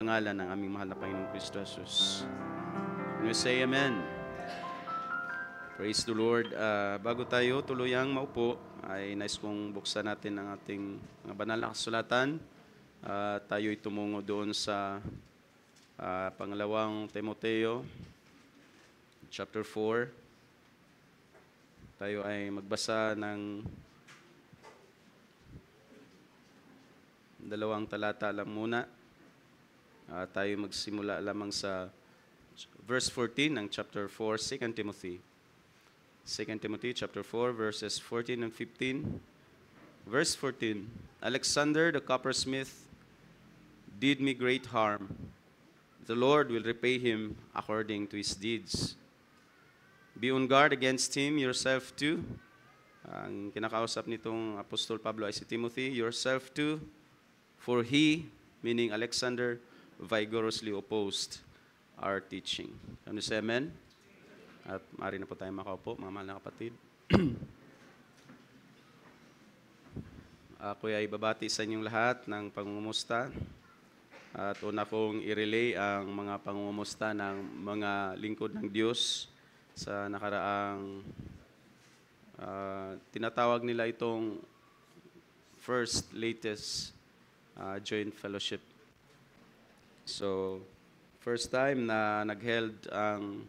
pangalan ng aming mahal na Panginoong Kristo Jesus. And we say Amen. Praise the Lord. Bago tayo tuluyang maupo, ay nais kong buksan natin ang ating mga banal na kasulatan. Tayo'y tumungo doon sa pangalawang Timoteo, chapter 4. Tayo ay magbasa ng dalawang talata lang muna. Tayo magsimula lamang sa verse 14 ng chapter 4, 2 Timothy. 2 Timothy chapter 4, verses 14 and 15. Verse 14, Alexander the coppersmith did me great harm. The Lord will repay him according to his deeds. Be on guard against him yourself too. Ang kinakausap nitong Apostol Pablo ay si Timothy, yourself too, for he, meaning Alexander, vigorously opposed our teaching. Can you say amen? At maaari na po tayo makaupo, mga mahal na kapatid. Ako ay babati sa inyong lahat ng pangungumusta. At una kong i-relay ang mga pangungumusta ng mga lingkod ng Diyos sa nakaraang tinatawag nila itong first latest joint fellowship. So, first time na nag-held ang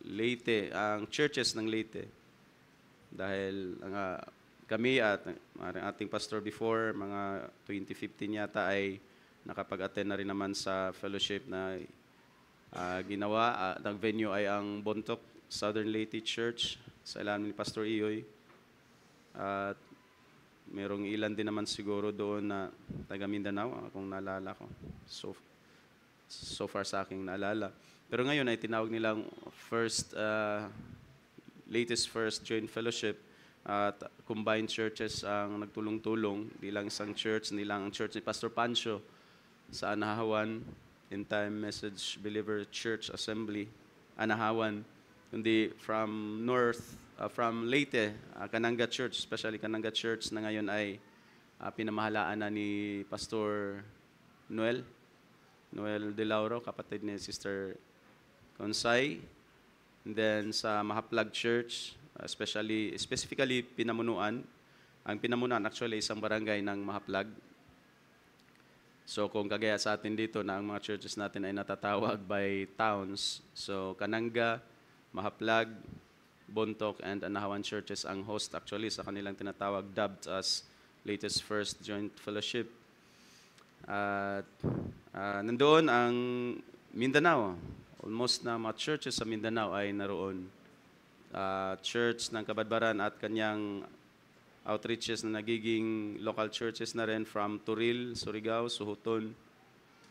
Leyte, ang churches ng Leyte. Dahil kami at ang ating pastor before, mga 2015 yata, ay nakapag-attend na rin naman sa fellowship na ginawa. Ang venue ay ang Bontoc Southern Leyte Church sa ilalim ni Pastor Iyoy. At merong ilan din naman siguro doon na taga Mindanao, kung naalala ko. So far sa aking naalala. Pero ngayon ay tinawag nilang latest first joint fellowship at combined churches ang nagtulong-tulong. Di lang isang church, hindi lang ang church ni Pastor Pancho sa Anahawan, End Time Message Believer Church Assembly, Anahawan, kundi from Leyte, Kananga Church, especially Kananga Church na ngayon ay pinamahalaan na ni Pastor Noel De Lauro, kapatid ni Sister Consay. And then sa Mahaplag Church, specifically pinamunuan. Ang pinamunuan actually isang barangay ng Mahaplag. So kung kagaya sa atin dito na ang mga churches natin ay natatawag by towns. So Kananga, Mahaplag, Bontoc, and Anahawan churches ang host actually sa kanilang tinatawag, dubbed as latest first joint fellowship. At nandoon ang Mindanao. Almost na mga churches sa Mindanao ay naroon. Church ng Kabadbaran at kanyang outreaches na nagiging local churches na rin from Turil, Surigao, Suhuton,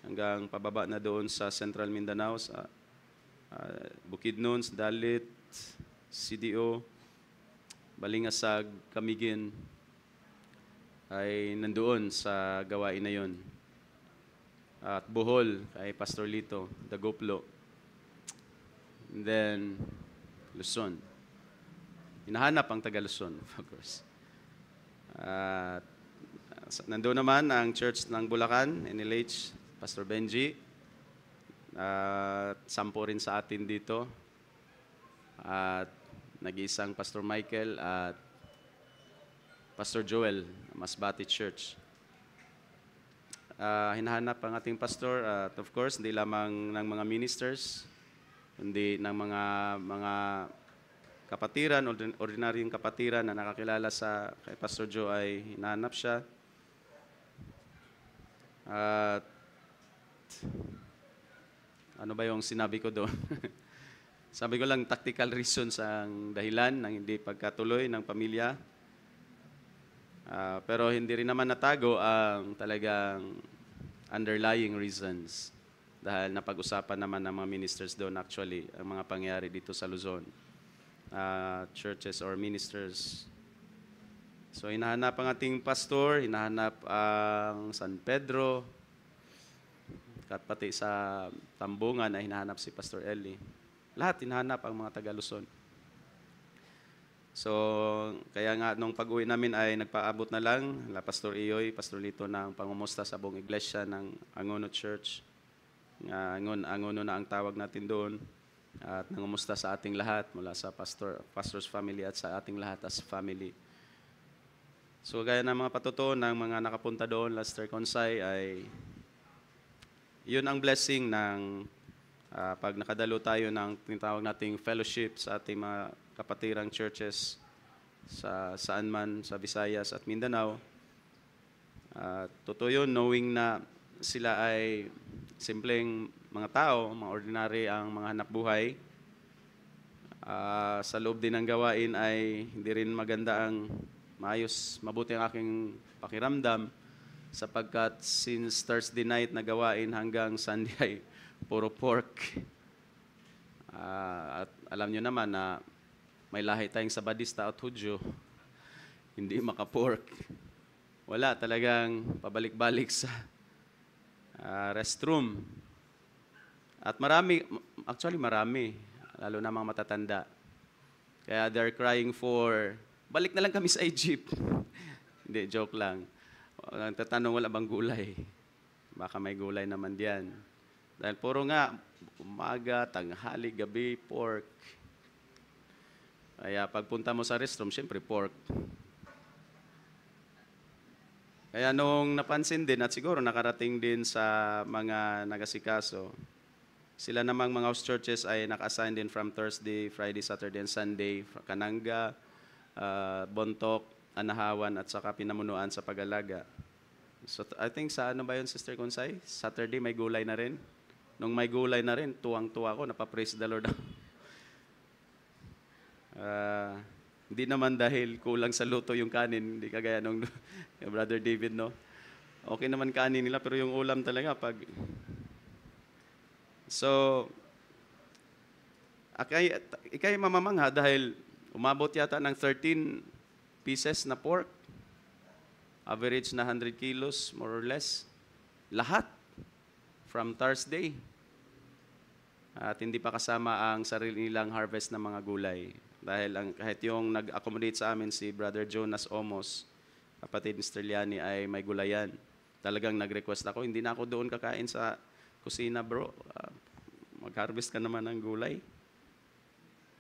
hanggang pababa na doon sa Central Mindanao, sa Bukidnon, Dalit, CDO, Balingasag, Camiguin, ay nandoon sa gawain na yon. At Bohol, kay Pastor Lito, Dagoplo. And then, Luzon. Hinahanap ang taga Luzon, of course. At nandoon naman ang church ng Bulacan, NLH, Pastor Benji. At sampo rin sa atin dito. At nag-iisang Pastor Michael at Pastor Joel, Masbate Church. Hinahanap ang ating pastor at of course hindi lamang ng mga ministers, hindi ng mga kapatiran, ordinaryong kapatiran na nakakilala sa kay Pastor Joe ay hinahanap siya. At ano ba yung sinabi ko doon? Sabi ko lang tactical reasons ang dahilan ng hindi pagkatuloy ng pamilya. Pero hindi rin naman natago ang talagang underlying reasons. Dahil napag-usapan naman ng mga ministers doon actually ang mga pangyayari dito sa Luzon. Churches or ministers. So hinahanap ang ating pastor, hinahanap ang San Pedro, at pati sa Tambungan ay hinahanap si Pastor Eli. Lahat hinahanap ang mga taga Luzon. So, kaya nga nung pag-uwi namin ay nagpaabot na lang la Pastor Iyoy, Pastor Lito ng pangumusta sa buong iglesia ng Angono Church. Angono na ang tawag natin doon. At nangumusta sa ating lahat mula sa pastor's family at sa ating lahat as family. So, gaya ng mga patutuon ng mga nakapunta doon, Lester Consay, ay yun ang blessing ng pag nakadalo tayo ng tinatawag nating fellowship sa ating mga kapatirang churches sa saan man sa Visayas at Mindanao. Totoo yun, knowing na sila ay simpleng mga tao, mga ordinary ang mga hanap buhay. Sa loob din ng gawain ay hindi rin maganda ang mabuti ang aking pakiramdam sapagkat since Thursday night na gawain hanggang Sunday ay puro pork. At alam nyo naman na may lahi tayong Sabadista at Hudyo, hindi maka-pork. Wala, talagang pabalik-balik sa restroom. At marami, lalo na mga matatanda. Kaya they're crying for, balik na lang kami sa Egypt. Hindi, joke lang. Tatanong, wala bang gulay? Baka may gulay naman diyan. Dahil puro nga, umaga, tanghali, gabi, pork. Kaya pagpunta mo sa restroom, siyempre pork. Kaya nung napansin din at siguro nakarating din sa mga nagasikaso, sila namang mga house churches ay naka-assign din from Thursday, Friday, Saturday, and Sunday, Kananga, Bontok, Anahawan, at saka Pinamunuan sa Pag-alaga. So I think sa ano ba yun, Sister Consay? Saturday may gulay na rin. Nung may gulay na rin, tuwang-tuwa ko, napapraise the Lord. Hindi naman dahil kulang sa luto yung kanin, hindi kagaya nung Brother David, no? Okay naman kanin nila, pero yung ulam talaga pag... So, ikay mamamangha dahil umabot yata ng 13 pieces na pork, average na 100 kilos, more or less. Lahat, from Thursday. At hindi pa kasama ang sarili nilang harvest ng mga gulay. Dahil kahit yung nag-accommodate sa amin si Brother Jonas Omos, kapatid ni Sterliani, ay may gulayan. Talagang nag-request ako, hindi na ako doon kakain sa kusina, bro. Mag-harvest ka naman ng gulay.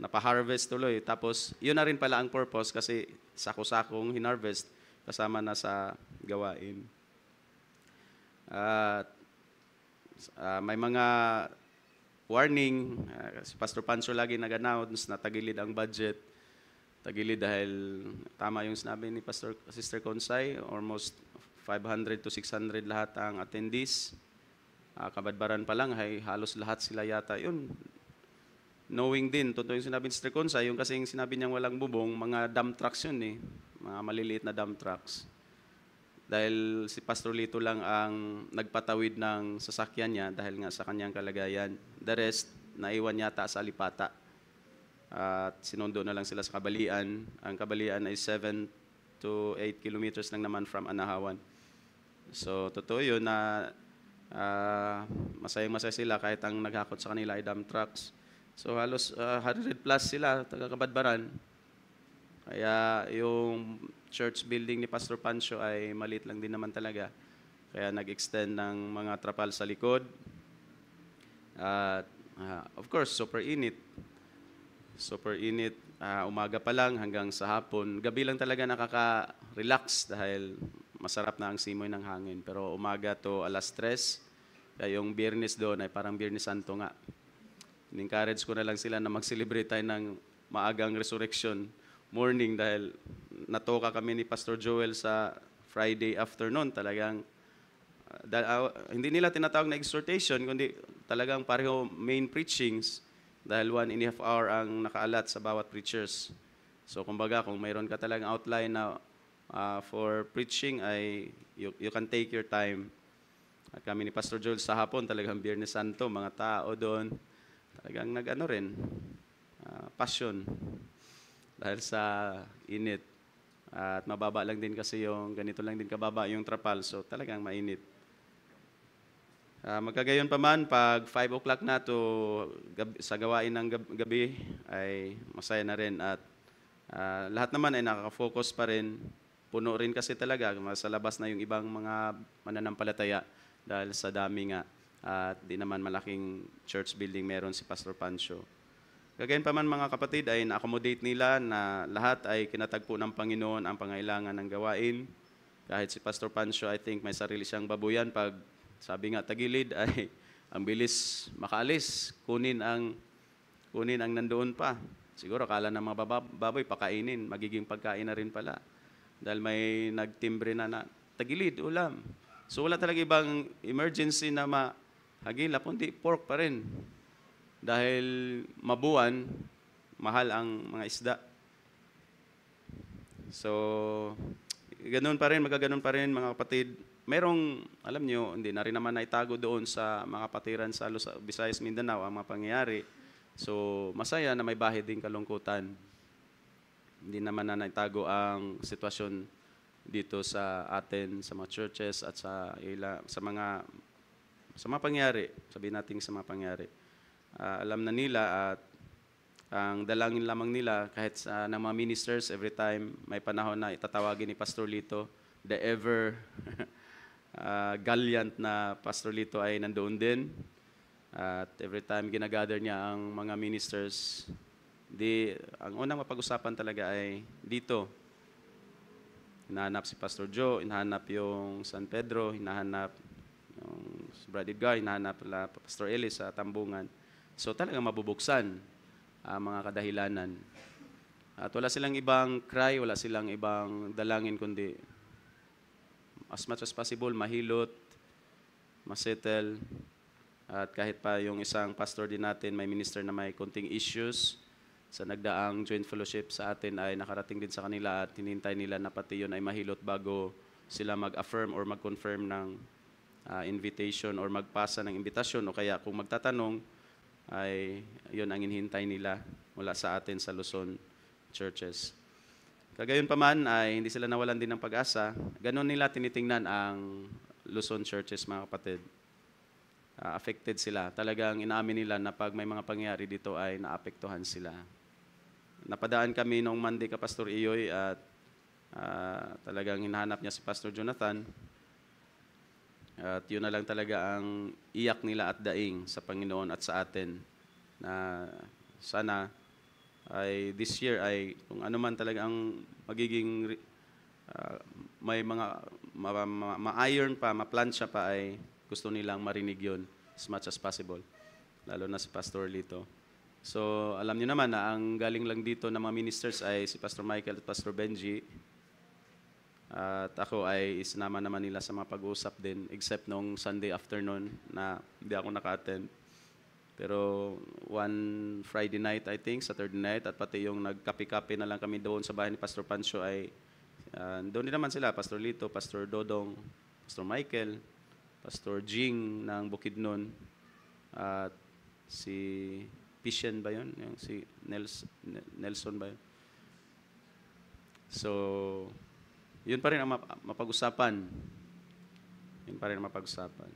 Napa-harvest tuloy. Tapos, yun na rin pala ang purpose kasi sako-sakong hinarvest kasama na sa gawain. May mga warning, si Pastor Pancho lagi nag-announce na tagilid ang budget. Tagilid dahil tama yung sinabi ni Sister Consay, almost 500 to 600 lahat ang attendees. Kabadbaran pa lang, halos lahat sila yata. Yun, knowing din, totoo yung sinabi ni Sister Consay, yung kasing sinabi niyang walang bubong, mga dump trucks yun eh. Mga maliliit na dump trucks. Dahil si Pastor Lito lang ang nagpatawid ng sasakyan niya dahil nga sa kanyang kalagayan. The rest, naiwan yata sa Alipata. At sinundo na lang sila sa Kabalian. Ang Kabalian ay 7 to 8 kilometers lang naman from Anahawan. So, totoo yun na masayang-masaya sila kahit ang naghakot sa kanila ay dump trucks. So, halos 100 plus sila, taga-Kabadbaran. Kaya yung church building ni Pastor Pancho ay maliit lang din naman talaga. Kaya nag-extend ng mga trapal sa likod. At of course, super init. Super init. Umaga pa lang hanggang sa hapon. Gabi lang talaga nakaka-relax dahil masarap na ang simoy ng hangin. Pero umaga to 3:00. Kaya yung Biyernes doon ay parang Biyernes Santo nga. In-encourage ko na lang sila na mag-celebrate tayo ng maagang resurrection morning dahil natoka kami ni Pastor Joel sa Friday afternoon. Talagang hindi nila tinatawag na exhortation, kundi talagang pareho main preachings dahil 1.5 hour ang nakaalat sa bawat preachers. So kumbaga, kung mayroon ka talagang outline na for preaching, ay you can take your time. At kami ni Pastor Joel sa hapon, talagang Biyernes Santo, mga tao doon, talagang nag-ano rin, passion. Dahil sa init. At mababa lang din kasi ganito lang din kababa yung trapal. So talagang mainit. Magkagayon pa man, pag 5 o'clock na to sa gawain ng gabi, ay masaya na rin. At Lahat naman ay nakaka-focus pa rin. Puno rin kasi talaga. Sa labas na yung ibang mga mananampalataya dahil sa dami nga. At di naman malaking church building meron si Pastor Pancho. Gagayon pa man mga kapatid ay na-accommodate nila na lahat ay kinatagpo ng Panginoon ang pangailangan ng gawain. Kahit si Pastor Pancho, I think may sarili siyang babuyan. Pag sabi nga tagilid ay ang bilis makaalis. Kunin ang nandoon pa. Siguro akala ng mga baboy pakainin, magiging pagkain na rin pala. Dahil may nagtimbre na tagilid, ulam. So wala talaga ibang emergency na mahagila, kundi pork pa rin. Dahil mabuwan, mahal ang mga isda. So, magaganon pa rin mga kapatid. Merong, alam nyo, hindi na rin naman naitago doon sa mga kapatiran sa Visayas, Mindanao ang mga pangyayari. So, masaya na may bahid din kalungkutan. Hindi naman na naitago ang sitwasyon dito sa atin, sa mga churches at sa mga pangyayari. Sabihin natin sa mga pangyayari. Alam na nila at ang dalangin lamang nila kahit sa ng mga ministers every time may panahon na itatawagin ni Pastor Lito, the ever gallant na Pastor Lito ay nandoon din. At every time ginagather niya ang mga ministers, ang unang mapag-usapan talaga ay dito. Hinahanap si Pastor Joe, hinahanap yung San Pedro, hinahanap yung Brad Edgar, hinahanap Pastor Eli sa Tambungan. So talagang mabubuksan ang mga kadahilanan. At wala silang ibang cry, wala silang ibang dalangin, kundi as much as possible, mahilot, masettle. At kahit pa yung isang pastor din natin, may minister na may konting issues sa nagdaang joint fellowship sa atin ay nakarating din sa kanila at hinintay nila na pati yun ay mahilot bago sila mag-affirm or mag-confirm ng invitation or magpasa ng invitasyon o kaya kung magtatanong, ay yun ang hinihintay nila mula sa atin sa Luzon churches. Kagayon pa man ay hindi sila nawalan din ng pag-asa. Ganon nila tinitingnan ang Luzon churches mga kapatid. Affected sila. Talagang inaamin nila na pag may mga pangyayari dito ay naapektuhan sila. Napadaan kami noong Monday ka Pastor Iyoy at talagang hinahanap niya si Pastor Jonathan. At yun na lang talaga ang iyak nila at daing sa Panginoon at sa atin na sana ay this year ay kung ano man talaga ang magiging may mga ma-iron pa, ma-plancha pa ay gusto nilang marinig yun as much as possible. Lalo na si Pastor Lito. So alam niyo naman na ang galing lang dito ng mga ministers ay si Pastor Michael at Pastor Benji. At ako ay isinama naman nila sa mga pag-uusap din except nung Sunday afternoon na hindi ako naka-attend. Pero one Friday night I think, Saturday night at pati yung nagkape-kape na lang kami doon sa bahay ni Pastor Pancho ay doon din naman sila, Pastor Lito, Pastor Dodong, Pastor Michael, Pastor Jing ng Bukidnon at si Pishen ba yun? Yung si Nelson ba yun? So yun pa rin ang mapag-usapan. Yun pa rin ang mapag-usapan.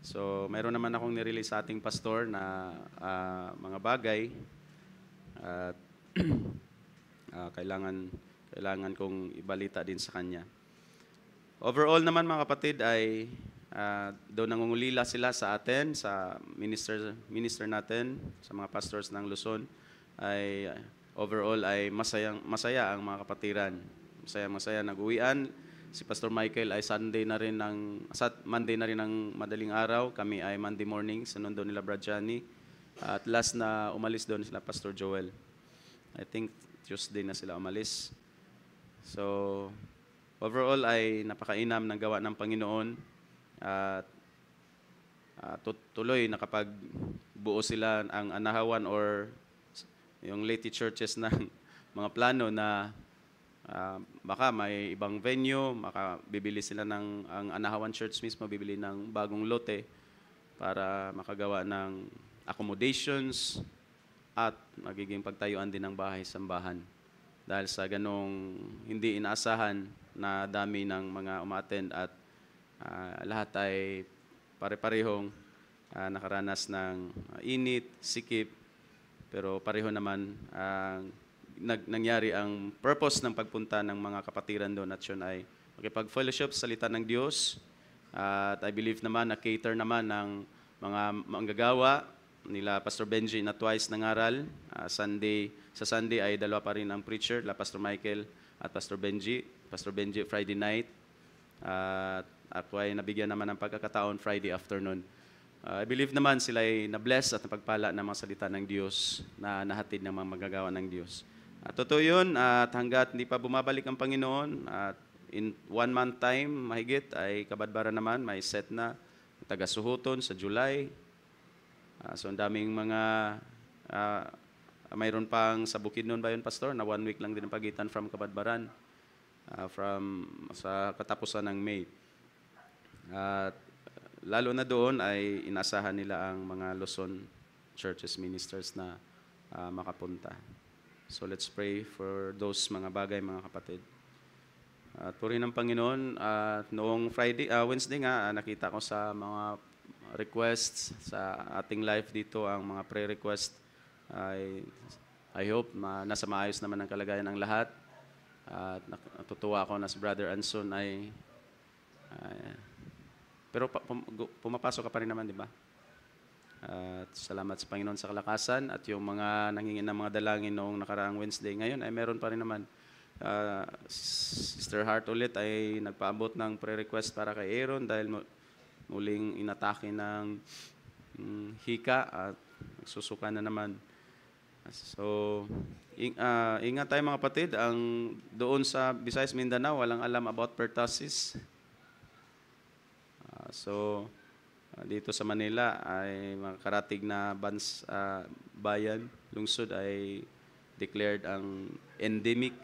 So, mayroon naman akong nirelease sa ating pastor na mga bagay at kailangan kong ibalita din sa kanya. Overall naman mga kapatid ay daw nangungulila sila sa atin, sa minister natin, sa mga pastors ng Luzon ay overall ay masaya ang mga kapatiran. Masaya nag-uwian. Si Pastor Michael ay Monday na rin ng madaling araw. Kami ay Monday morning. Sinundo nila Brad Johnny. At last na umalis doon sila Pastor Joel. I think Tuesday na sila umalis. So, overall ay napakainam ng gawa ng Panginoon. At tuloy nakapagbuo sila ang anahawan or yung Leyte churches ng mga plano na baka may ibang venue, bibili sila ang Anahawan Church mismo, bibili ng bagong lote para makagawa ng accommodations at magiging pagtayuan din ng bahay-sambahan. Dahil sa ganong hindi inaasahan na dami ng mga umattend at lahat ay pare-parehong nakaranas ng init, sikip, pero pareho naman ang nangyari ang purpose ng pagpunta ng mga kapatiran doon at yun ay makipag-fellowship sa salita ng Diyos. At I believe naman na cater naman ng mga manggagawa nila Pastor Benji na twice nangaral. Sa Sunday ay dalawa pa rin ang preacher, la Pastor Michael at Pastor Benji. Pastor Benji Friday night. At ako ay nabigyan naman ng pagkakataon Friday afternoon. I believe naman sila ay na-bless at napagpala ng mga salita ng Diyos na nahatid ng mga magagawa ng Diyos. At totoo yun, at hanggat hindi pa bumabalik ang Panginoon, at in 1 month time, mahigit, ay Kabadbaran naman, may set na taga-Suhuton sa July. So ang daming mga, mayroon pang sa Bukidnon ba yun, Pastor, na 1 week lang din ang pagitan from Kabadbaran, sa katapusan ng May. At lalo na doon ay inasahan nila ang mga Luzon churches ministers na makapunta. So let's pray for those mga bagay, mga kapatid. At purihin ng Panginoon, noong Wednesday nga, nakita ko sa mga requests sa ating live dito, ang mga prayer request. I hope nasa maayos naman ang kalagayan ng lahat. At natutuwa ako na si Brother Anson ay pero pumapasok ka pa rin naman, di ba? At salamat sa Panginoon sa kalakasan at yung mga nangingin ng mga dalangin noong nakaraang Wednesday. Ngayon ay meron pa rin naman. Sister Hart ulit ay nagpaabot ng prayer request para kay Aaron dahil muling inatake ng hika at nagsusuka na naman. So, ingat tayo mga kapatid. Doon sa Visayas, Mindanao, walang alam about pertussis. Dito sa Manila ay mga karatig na bayan, lungsod ay declared ang endemic.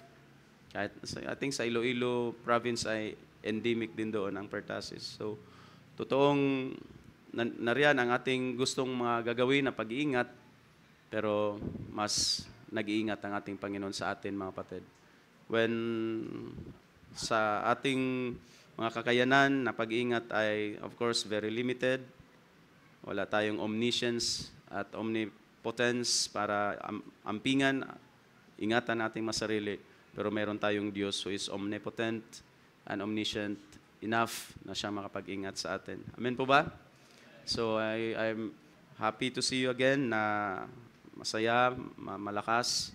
Kahit I think sa Iloilo province ay endemic din doon ang pertussis. So, totoong nariyan ang ating gustong mga gagawin na pag-iingat, pero mas nag-iingat ang ating Panginoon sa atin, mga kapatid. When sa ating mga kakayanan na pag-iingat ay, of course, very limited. Wala tayong omniscience at omnipotence para ampingan, ingatan nating masarili. Pero meron tayong Diyos who is omnipotent and omniscient enough na siya makapag-ingat sa atin. Amen po ba? So, I'm happy to see you again na masaya, malakas,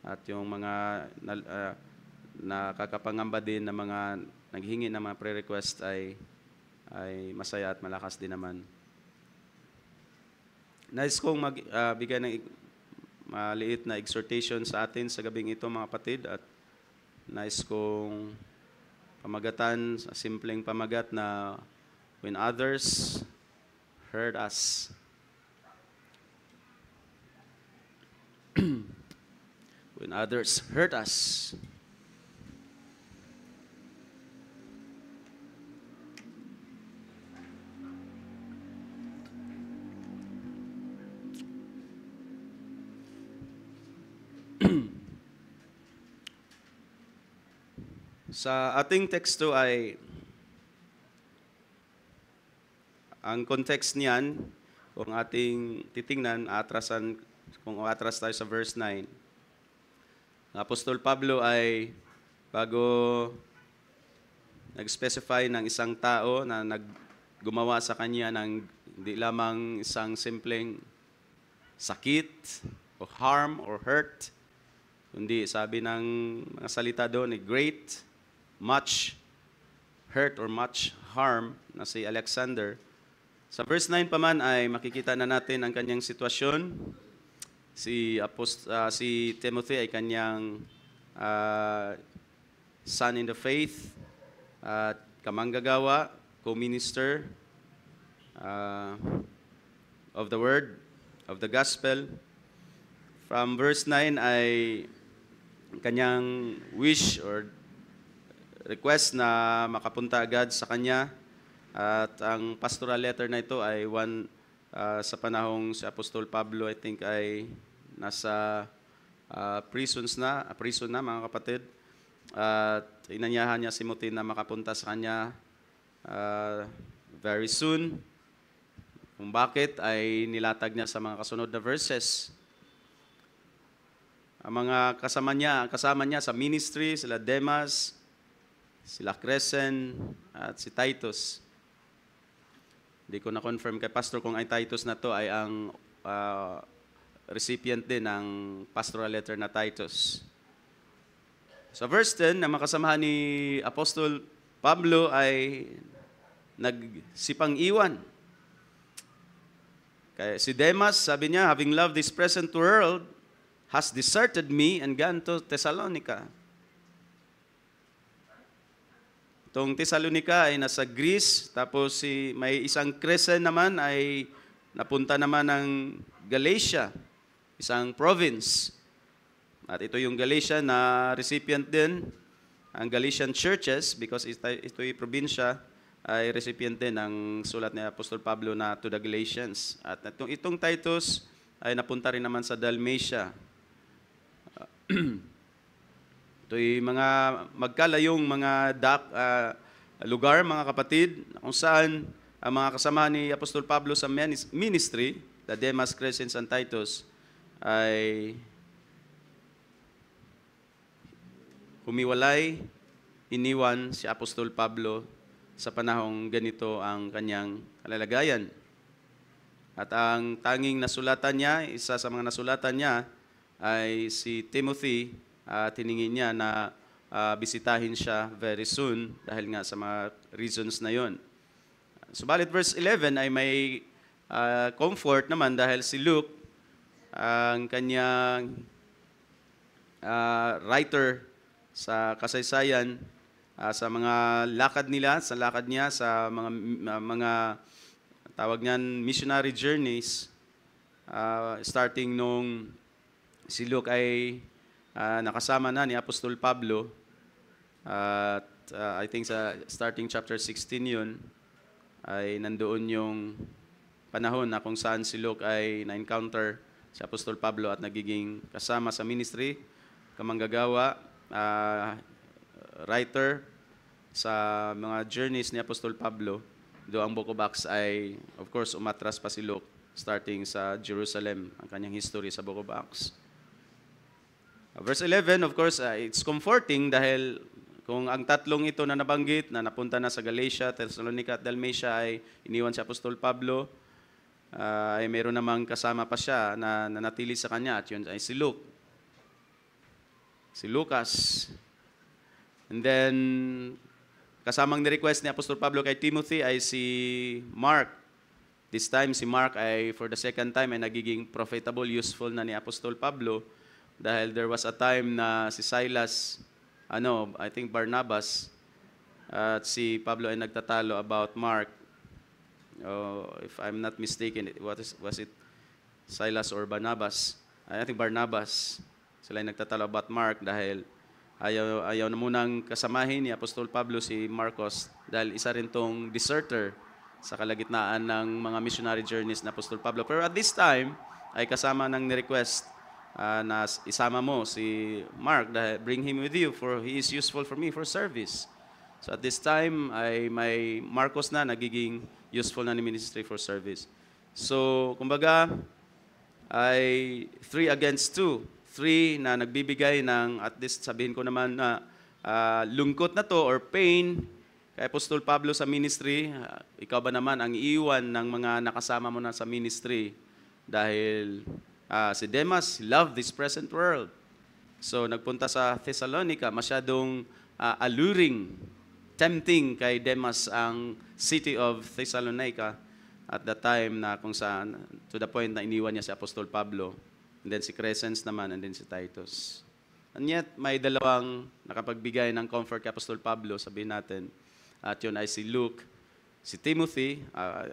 at yung mga nakakapangamba din na mga naghingi ng mga prayer request ay masaya at malakas din naman. Nais kong magbigay ng maliit na exhortation sa atin sa gabing ito, mga kapatid, at nais kong pamagatan, sa simpleng pamagat na when others hurt us, when others hurt us, sa ating teksto ay ang context niyan, kung ating titingnan, kung atras tayo sa verse 9. Apostol Pablo ay bago nag-specify ng isang tao na gumawa sa kanya ng hindi lamang isang simpleng sakit o harm or hurt, kundi sabi ng mga salita doon, great, much hurt or much harm na si Alexander. Sa verse 9 pa man ay makikita na natin ang kanyang sitwasyon. Si Timothy ay kanyang son in the faith at kamanggagawa, co-minister of the word, of the gospel. From verse 9 ay kanyang wish or request na makapunta agad sa kanya. At ang pastoral letter na ito ay sa panahong si Apostol Pablo, I think, ay nasa prison na, mga kapatid. At inanyahan niya si Timothy na makapunta sa kanya very soon. Kung bakit ay nilatag niya sa mga kasunod na verses. Ang mga kasama niya sa ministry, sila Demas, sila Crescens, at si Titus. Hindi ko na-confirm kay Pastor kung ay Titus na to ay ang recipient din ng pastoral letter na Titus. Sa verse 10, na makasamahan ni Apostol Pablo ay nagsipang iwan. Kaya si Demas, sabi niya, having loved this present world, has deserted me and gone to Thessalonica. Itong Thessalonica ay nasa Greece, tapos may isang Crescens naman ay napunta naman ng Galatia, isang province. At ito yung Galatia na recipient din, ang Galatian churches, because ito yung probinsya, ay recipient din ng sulat ni Apostol Pablo na to the Galatians. At itong Titus ay napunta rin naman sa Dalmatia. Ito yung mga magkalayong mga lugar, mga kapatid, kung saan ang mga kasama ni Apostol Pablo sa ministry, the Demas, Crescens, and Titus, ay humiwalay, iniwan si Apostol Pablo sa panahong ganito ang kanyang kalalagayan. At ang tanging nasulatan niya, isa sa mga nasulatan niya, ay si Timothy, tiningin niya na bisitahin siya very soon dahil nga sa mga reasons na yon. Subalit verse 11 ay may comfort naman dahil si Luke, ang kanyang writer sa kasaysayan, sa mga lakad nila, sa lakad niya, sa mga tawag niyan missionary journeys, starting nung si Luke ay nakasama na ni Apostol Pablo, at I think sa starting chapter 16 yun, ay nandoon yung panahon na kung saan si Luke ay na-encounter si Apostol Pablo at nagiging kasama sa ministry, kamanggagawa, writer sa mga journeys ni Apostol Pablo. Do ang Book of Acts ay, of course, umatras pa si Luke starting sa Jerusalem, ang kanyang history sa Book of Acts. Verse 11, of course, it's comforting dahil kung ang tatlong ito na nabanggit, na napunta na sa Galatia, Thessalonica at Dalmatia ay iniwan si Apostol Pablo, ay meron namang kasama pa siya na nanatili sa kanya, at yun ay si Luke. Si Lucas. And then, kasamang ni-request ni Apostol Pablo kay Timothy ay si Mark. This time, si Mark ay for the second time ay nagiging profitable, useful na ni Apostol Pablo. Dahil there was a time na si Silas, I think Barnabas, at si Pablo ay nagtatalo about Mark. If I'm not mistaken, was it Silas or Barnabas? I think Barnabas. Sila ay nagtatalo about Mark dahil ayaw na munang kasamahin ni Apostol Pablo si Marcos dahil isa rin tong deserter sa kalagitnaan ng mga missionary journeys na Apostol Pablo. Pero at this time, ay kasama ng ni-request na isama mo si Mark, dahil bring him with you for he is useful for me for service. So at this time ay may Marcos na nagiging useful na ni ministry for service. So kumbaga ay 3 against 2. 3 na nagbibigay ng, at least sabihin ko naman na lungkot na to or pain kay Apostol Pablo sa ministry. Ikaw ba naman ang iiwan ng mga nakasama mo na sa ministry dahil si Demas loved this present world. So nagpunta sa Thessalonica, masyadong alluring, tempting kay Demas ang city of Thessalonica at the time na kung saan, to the point na iniwan niya si Apostol Pablo, and then si Crescens naman, and then si Titus. And yet, may dalawang nakapagbigay ng comfort kay Apostol Pablo, sabihin natin, at yun ay si Luke, si Timothy,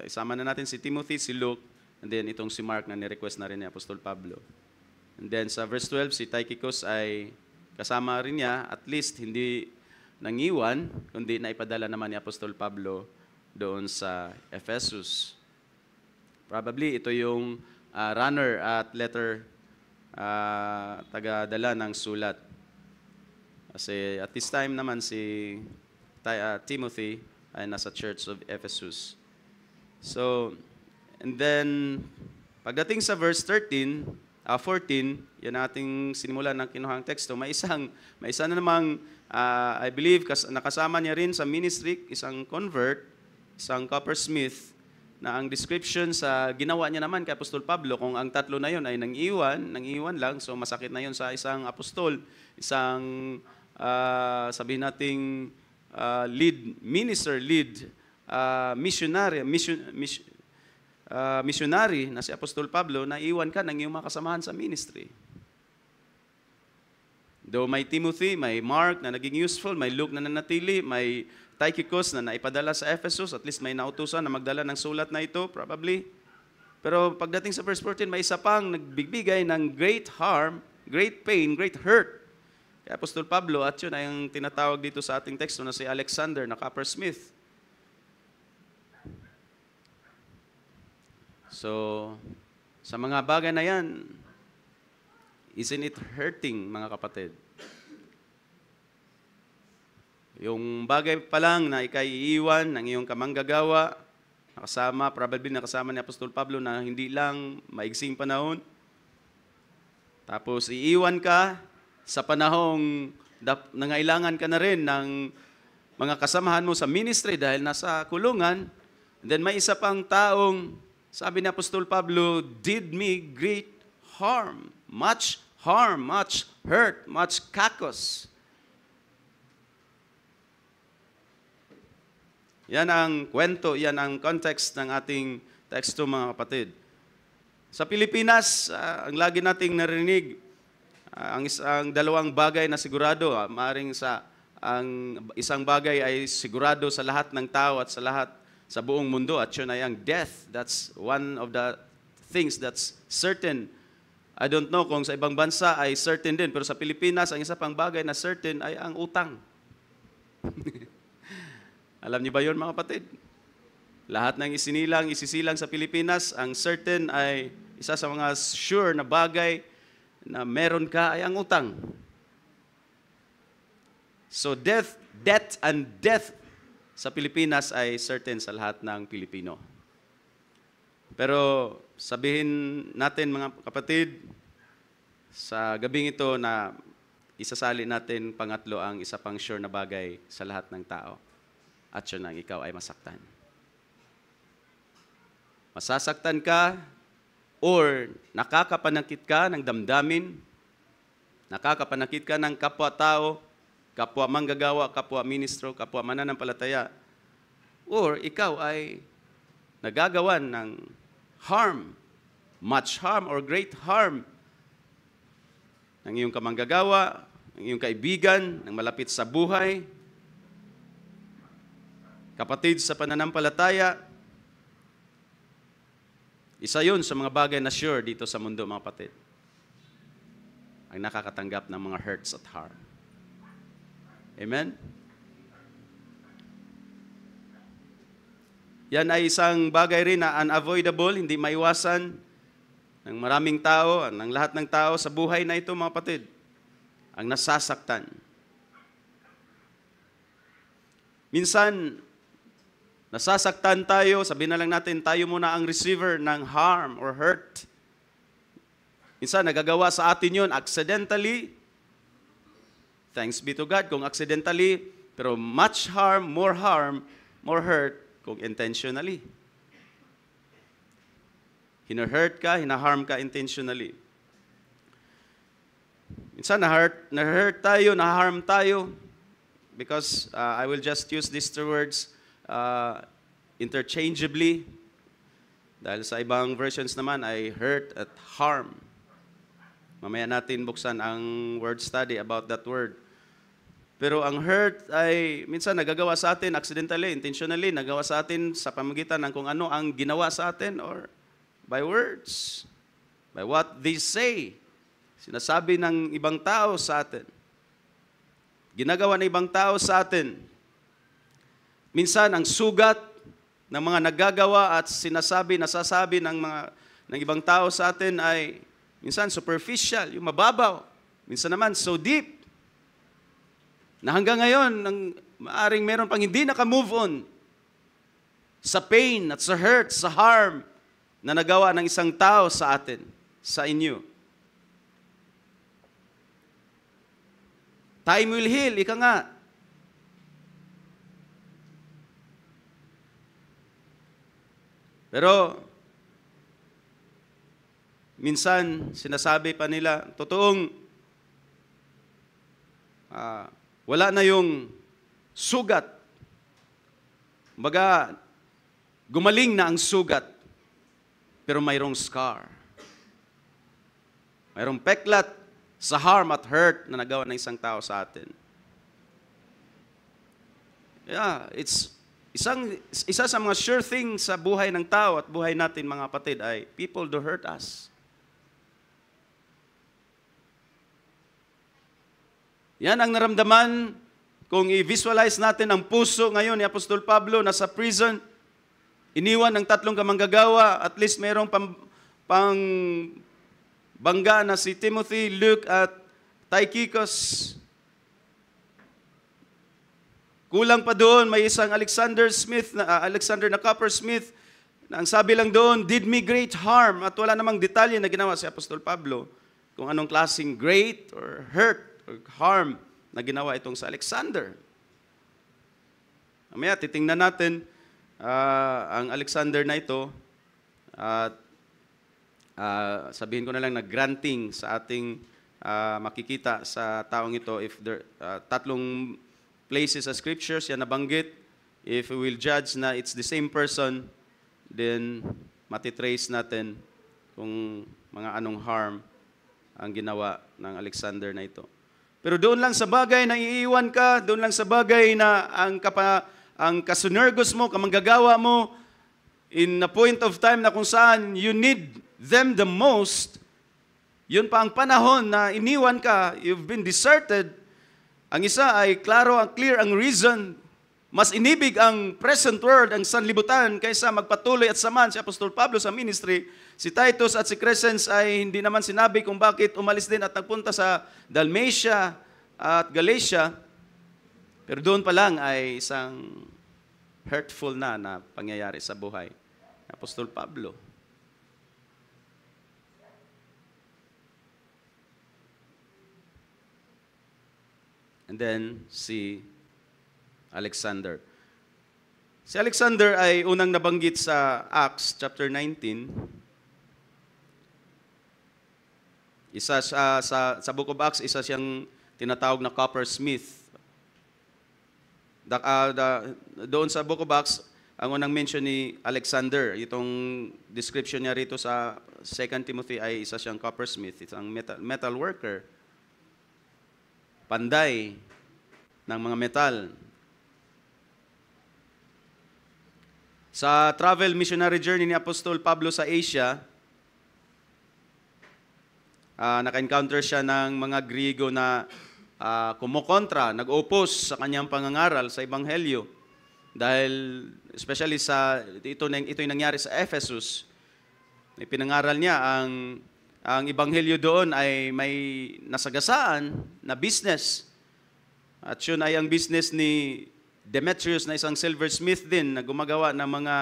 isama na natin si Timothy, si Luke, and then itong si Mark na ni-request na rin ni Apostol Pablo. And then sa verse 12, si Tychicus ay kasama rin niya, at least hindi nangiwan, kundi naipadala naman ni Apostol Pablo doon sa Ephesus. Probably ito yung runner at letter tagadala ng sulat. Kasi at this time naman si Timothy ay nasa Church of Ephesus. So, and then, pagdating sa verse 13, 14, yan ating sinimulan ng kinuhang teksto, may isa na namang, I believe, nakasama niya rin sa ministry, isang convert, isang coppersmith, na ang description sa ginawa niya naman kay Apostol Pablo, kung ang tatlo na yon ay nang-iwan lang, so masakit na yon sa isang apostol, isang sabihin nating missionary na si Apostol Pablo, na iwan ka ng iyong mga kasamahan sa ministry. Though may Timothy, may Mark na naging useful, may Luke na nanatili, may Tychicus na naipadala sa Ephesus, at least may nautusan na magdala ng sulat na ito, probably. Pero pagdating sa verse 14, may isa pang nagbibigay ng great harm, great pain, great hurt kay Apostol Pablo, at yun ay ang tinatawag dito sa ating teksto na si Alexander na coppersmith. So, sa mga bagay na yan, isn't it hurting, mga kapatid? Yung bagay pa lang na ikaiiwan ng iyong kamanggagawa, probably nakasama ni Apostol Pablo na hindi lang maigsing panahon. Tapos iiwan ka sa panahong nangailangan ka na rin ng mga kasamahan mo sa ministry dahil nasa kulungan. And then may isa pang taong, sabi ni Apostol Pablo, did me great harm, much hurt, much kakos. Yan ang kwento, yan ang context ng ating teksto, mga kapatid. Sa Pilipinas, ang lagi nating narinig, ang dalawang bagay na sigurado, maaring ang isang bagay ay sigurado sa lahat ng tao at sa buong mundo, at yun ay ang death. That's one of the things that's certain. I don't know kung sa ibang bansa ay certain din, pero sa Pilipinas, ang isa pang bagay na certain ay ang utang. Alam niyo ba yun, mga kapatid? Lahat ng isisilang sa Pilipinas, ang certain ay isa sa mga sure na bagay na meron ka ay ang utang. So death sa Pilipinas ay certain sa lahat ng Pilipino. Pero sabihin natin, mga kapatid, sa gabing ito na isasali natin pangatlo ang isa pang sure na bagay sa lahat ng tao. At yun ang ikaw ay masaktan. Masasaktan ka or nakakapanakit ka ng damdamin, nakakapanakit ka ng kapwa-tao, kapwa manggagawa, kapwa ministro, kapwa mananampalataya, or ikaw ay nagagawan ng harm, much harm or great harm ng iyong kamanggagawa, ng iyong kaibigan, ng malapit sa buhay, kapatid sa pananampalataya. Isa yun sa mga bagay na sure dito sa mundo, mga kapatid. Ang nakakatanggap ng mga hurts at harm. Amen? Yan ay isang bagay rin na unavoidable, hindi maiwasan ng maraming tao, ng lahat ng tao sa buhay na ito, mga kapatid. Ang nasasaktan. Minsan, nasasaktan tayo, sabihin na lang natin, tayo muna ang receiver ng harm or hurt. Minsan, nagagawa sa atin yun accidentally. Thanks be to God kung accidentally, pero much harm, more hurt kung intentionally. Hina-hurt ka, hina-harm ka intentionally. Minsan, na-hurt tayo, na-harm tayo, because I will just use these two words interchangeably. Dahil sa ibang versions naman ay hurt at harm. Mamaya natin buksan ang word study about that word. Pero ang hurt ay minsan nagagawa sa atin accidentally, intentionally, nagawa sa atin sa pamamagitan ng kung ano ang ginawa sa atin or by words, by what they say. Sinasabi ng ibang tao sa atin. Ginagawa ng ibang tao sa atin. Minsan, ang sugat ng mga naggagawa at nasasabi ng ibang tao sa atin ay minsan superficial, yung mababaw. Minsan naman, so deep. Na hanggang ngayon, maaring meron pang hindi naka-move on sa pain at sa hurt, sa harm na nagawa ng isang tao sa atin, sa inyo. Time will heal, ika nga. Pero, minsan, sinasabi pa nila, totoong, wala na yung sugat. Baga, gumaling na ang sugat, pero mayroong scar. Mayroong peklat sa harm at hurt na nagawa ng isang tao sa atin. Yeah, isa sa mga sure thing sa buhay ng tao at buhay natin mga kapatid ay people do hurt us. Yan ang naramdaman kung i-visualize natin ang puso ngayon ni Apostol Pablo nasa prison. Iniwan ng 3 kamanggagawa, at least mayroong pang bangga na si Timothy, Luke at Tychicus. Kulang pa doon, may isang Alexander na coppersmith na ang sabi lang doon, did me great harm, at wala namang detalye na ginawa si Apostol Pablo kung anong klaseng great or hurt or harm na ginawa itong sa Alexander. Mamaya titingnan natin ang Alexander na ito at sabihin ko na lang na granting sa ating makikita sa taong ito if there 3 places sa scriptures yan nabanggit. If we will judge na it's the same person, then matitrace natin kung mga anong harm ang ginawa ng Alexander na ito. Pero doon lang sa bagay na iiwan ka, doon lang sa bagay na ang kasunergos mo, kamanggagawa mo, in a point of time na kung saan you need them the most, yun pa ang panahon na iniwan ka, you've been deserted. Ang isa ay clear ang reason. Mas inibig ang present world, ang sanlibutan, kaysa magpatuloy at samahan si Apostol Pablo sa ministry. Si Titus at si Crescens ay hindi naman sinabi kung bakit umalis din at nagpunta sa Dalmatia at Galatia. Pero doon pa lang ay isang hurtful na pangyayari sa buhay ni Apostol Pablo. And then, si Alexander. Si Alexander ay unang nabanggit sa Acts chapter 19. Isa sa Book of Acts, isa siyang tinatawag na coppersmith. Doon sa Book of Acts, ang unang mention ni Alexander, itong description niya rito sa 2 Timothy ay isa siyang coppersmith, isang metal worker. Panday ng mga metal. Sa travel missionary journey ni Apostol Pablo sa Asia, naka-encounter siya ng mga Griego na kumukontra, nag-oppose sa kanyang pangangaral sa Ebanghelyo. Dahil, especially ito yung nangyari sa Ephesus, pinangaral niya ang Ebanghelyo doon ay may nasagasaan na business. At yun ay ang business ni Demetrius na isang silversmith din na gumagawa ng mga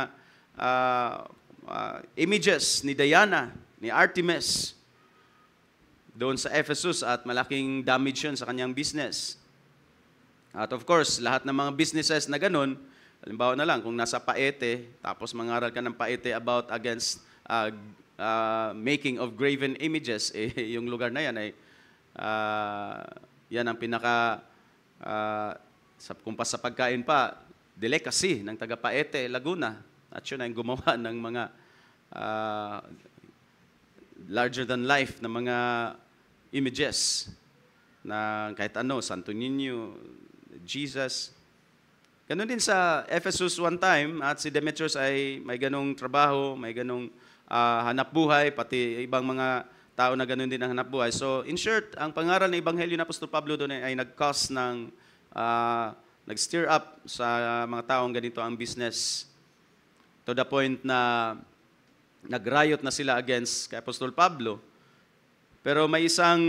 images ni Diana, ni Artemis doon sa Ephesus, at malaking damage yun sa kanyang business. At of course, lahat ng mga businesses na ganun, halimbawa na lang kung nasa Paete, tapos mangaral ka ng Paete about against making of graven images, yung lugar na yan ay yan ang pinaka kung pa sa pagkain pa, delicacy ng taga Paete, Laguna. At yun ay gumawa ng mga larger than life na mga images na kahit ano, Santo Niño, Jesus. Ganon din sa Ephesus one time, at si Demetrius ay may ganong trabaho, may ganong hanap buhay, pati ibang mga tao na ganon din ang hanap buhay. So, in short, ang pangaral ng Ebanghelyo ng Apostol Pablo doon ay nag-cause ng, nag-stir up sa mga taong ganito ang business. To the point na nag-riot na sila against kay Apostol Pablo. Pero may isang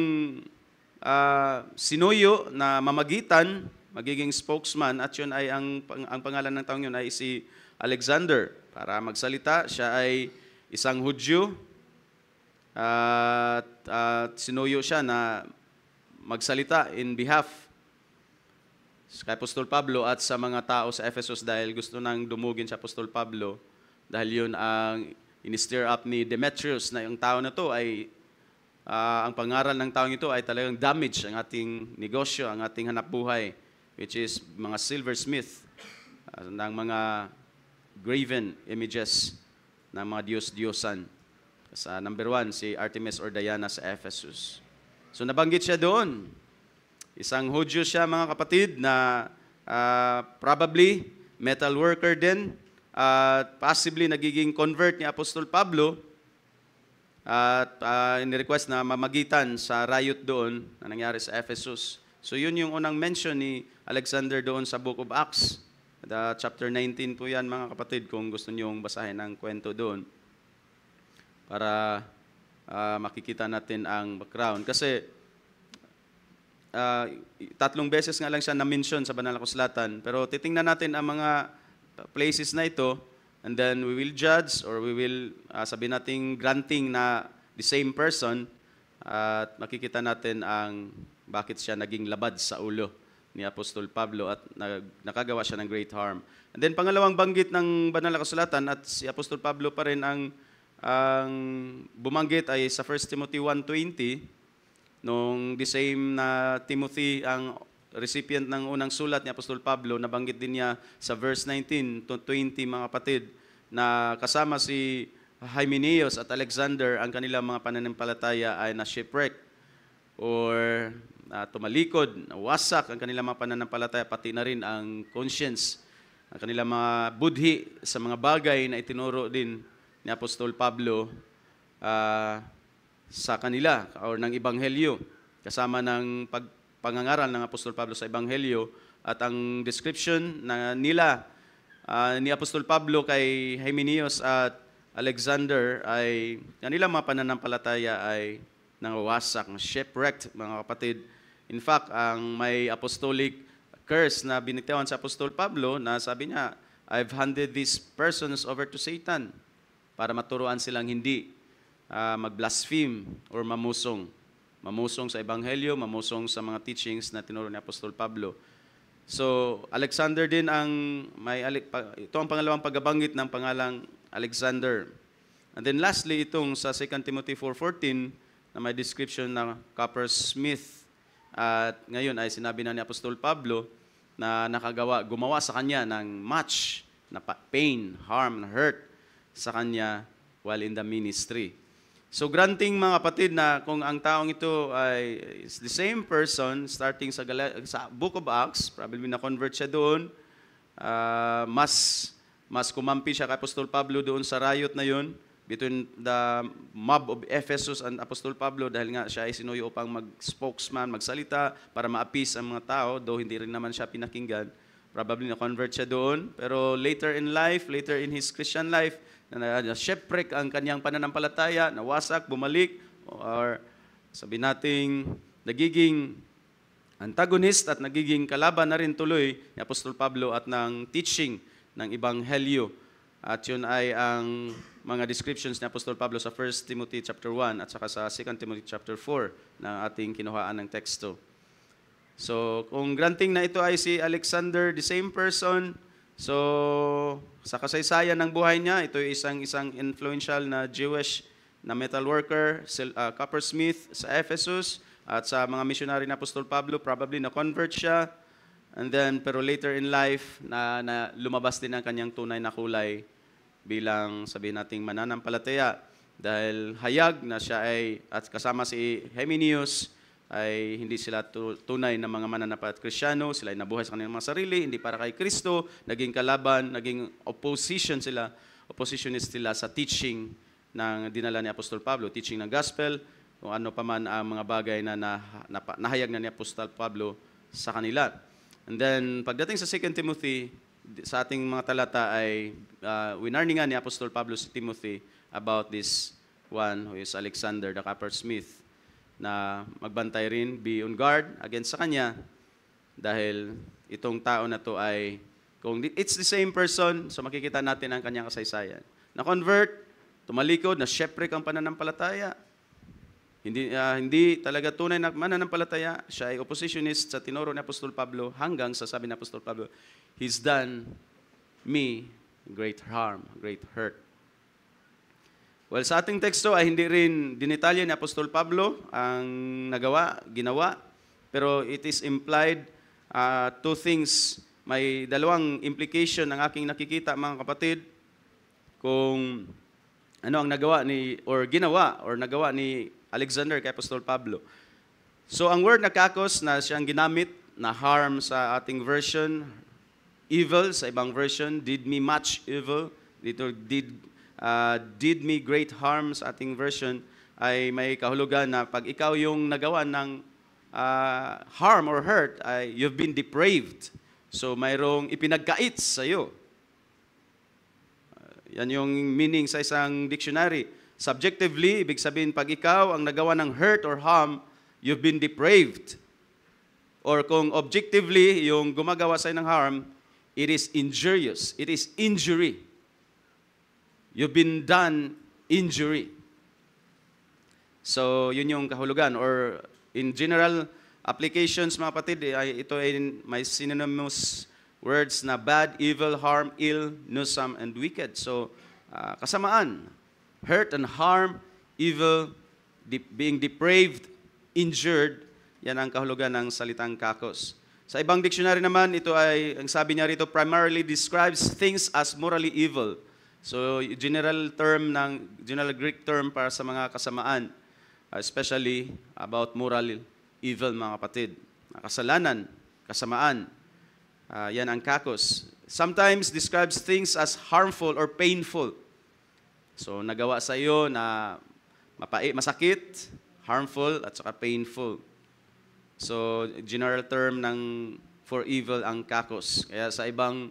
sinuyo na mamagitan, magiging spokesman, at yun ay ang pangalan ng taong yun ay si Alexander. Para magsalita, siya ay isang Hudyo, at sinuyo siya na magsalita in behalf kay Apostol Pablo at sa mga tao sa Ephesus dahil gusto nang dumugin si Apostol Pablo dahil yun ang in-stir up ni Demetrius na yung tao na to ay ang pangaral ng taong ito ay talagang damage ang ating negosyo, ang ating hanapbuhay, which is mga silversmith ng mga graven images ng mga Diyos-Diyosan. Sa number 1, si Artemis or Diana sa Ephesus. So nabanggit siya doon. Isang Hudyo siya, mga kapatid, na probably metal worker din at possibly nagiging convert ni Apostol Pablo at in-request na mamagitan sa riot doon na nangyari sa Ephesus. So yun yung unang mention ni Alexander doon sa Book of Acts. Chapter 19 po yan, mga kapatid, kung gusto niyong basahin ang kwento doon para makikita natin ang background. Kasi 3 beses nga lang siya na-mention sa Banal na Kasulatan. Pero titingnan natin ang mga places na ito and then we will judge or we will sabihin natin granting na the same person at makikita natin ang bakit siya naging labad sa ulo ni Apostol Pablo at nakagawa siya ng great harm. And then pangalawang banggit ng Banal na Kasulatan at si Apostol Pablo pa rin ang bumanggit ay sa 1 Timothy 1:20. Nung the same na Timothy ang recipient ng unang sulat ni Apostol Pablo, nabanggit din niya sa verse 19 to 20, mga kapatid, na kasama si Hymenaeus at Alexander, ang kanilang mga pananampalataya ay na-shipwreck or tumalikod, nawasak ang kanilang mga pananampalataya, pati na rin ang conscience, ang kanilang mga budhi sa mga bagay na itinuro din ni Apostol Pablo sa kanila or ng Ebanghelyo, kasama ng pangangaral ng Apostol Pablo sa Ebanghelyo at ang description na nila ni Apostol Pablo kay Hymenaeus at Alexander ay kanilang mga pananampalataya ay nawasak, shipwrecked, mga kapatid. In fact, ang may apostolic curse na binitawan sa Apostol Pablo na sabi niya, I've handed these persons over to Satan para maturuan silang hindi mag-blaspheme or mamusong. Mamusong sa Ebanghelyo, mamusong sa mga teachings na tinuro ni Apostol Pablo. So, Alexander din ang ito ang pangalawang pagbabanggit ng pangalang Alexander. And then lastly, itong sa 2 Timothy 4:14 na may description ng coppersmith. At ngayon ay sinabi na ni Apostol Pablo na gumawa sa kanya ng much na pain, harm, hurt sa kanya while in the ministry. So granting, mga kapatid, na kung ang taong ito ay is the same person starting sa Book of Acts, probably na-convert siya doon, mas kumampi siya kay Apostol Pablo doon sa riot na yun between the mob of Ephesus and Apostol Pablo dahil nga siya ay sinuyo upang mag-spokesman, magsalita para ma-appease ang mga tao, though hindi rin naman siya pinakinggan. Probably na-convert siya doon. Pero later in life, later in his Christian life, na-shipwreck ang kanyang pananampalataya, nawasak, bumalik, or sabi nating nagiging antagonist at nagiging kalaban na rin tuloy ni Apostol Pablo at ng teaching ng Ebanghelyo. At yun ay ang mga descriptions ni Apostol Pablo sa 1 Timothy chapter 1 at saka sa 2 Timothy chapter 4 na ating kinuhaan ng teksto. So, kung granting na ito ay si Alexander, the same person, so sa kasaysayan ng buhay niya, ito ay isang influential na Jewish na metal worker, coppersmith sa Ephesus, at sa mga missionary na Apostol Pablo, probably na-convert siya. And then, pero later in life, na lumabas din ang kanyang tunay na kulay bilang, sabihin nating, mananampalataya. Dahil hayag na siya ay, at kasama si Hymenaeus, ay hindi sila tunay na mga mananampalataya Kristiyano, sila ay nabuhay sa kanilang mga sarili, hindi para kay Kristo, naging kalaban, naging oppositionist sila sa teaching ng dinala ni Apostol Pablo, teaching ng gospel, kung ano pa man ang mga bagay na nahayag na ni Apostol Pablo sa kanila. And then, pagdating sa 2 Timothy, sa ating mga talata ay winarningan ni Apostol Pablo si Timothy about this one who is Alexander the coppersmith, na magbantay rin, be on guard against sa kanya dahil itong tao na to ay, kung it's the same person, so makikita natin ang kanyang kasaysayan. Na-convert, tumalikod, na-shipwreck ang pananampalataya, Hindi talaga tunay na mananampalataya. Siya ay oppositionist sa tinuro ni Apostol Pablo hanggang sa sabi ni Apostol Pablo, He's done me great harm, great hurt. Well, sa ating teksto ay hindi rin dinitalya ni Apostol Pablo ang ginawa, pero it is implied two things. May dalawang implication ang aking nakikita, mga kapatid, kung ano ang nagawa ni Alexander kay Apostol Pablo. So, ang word na kakos na siyang ginamit na harm sa ating version, evil sa ibang version, did me much evil, dito did me great harm sa ating version, ay may kahulugan na pag ikaw yung nagawa ng harm or hurt, you've been depraved. So mayroong ipinagkait sa iyo. Yan yung meaning sa isang dictionary. Subjectively, ibig sabihin pag ikaw ang nagawa ng hurt or harm, you've been depraved. Or kung objectively, yung gumagawa sa ng harm, it is injurious. It is injury. You've been done injury. So, yun yung kahulugan. Or in general applications, mga kapatid, ito ay may synonymous words na bad, evil, harm, ill, noisome, and wicked. So, kasamaan. Hurt and harm, evil, being depraved, injured, yan ang kahulugan ng salitang kakos. Sa ibang dictionary naman, ito ay, ang sabi niya rito, primarily describes things as morally evil. So, general Greek term para sa mga kasamaan, especially about moral evil, mga kapatid. Kasalanan, kasamaan, yan ang kakos. Sometimes describes things as harmful or painful. So, nagawa sa iyo na masakit, harmful, at saka painful. So, general term for evil ang kakos. Kaya sa ibang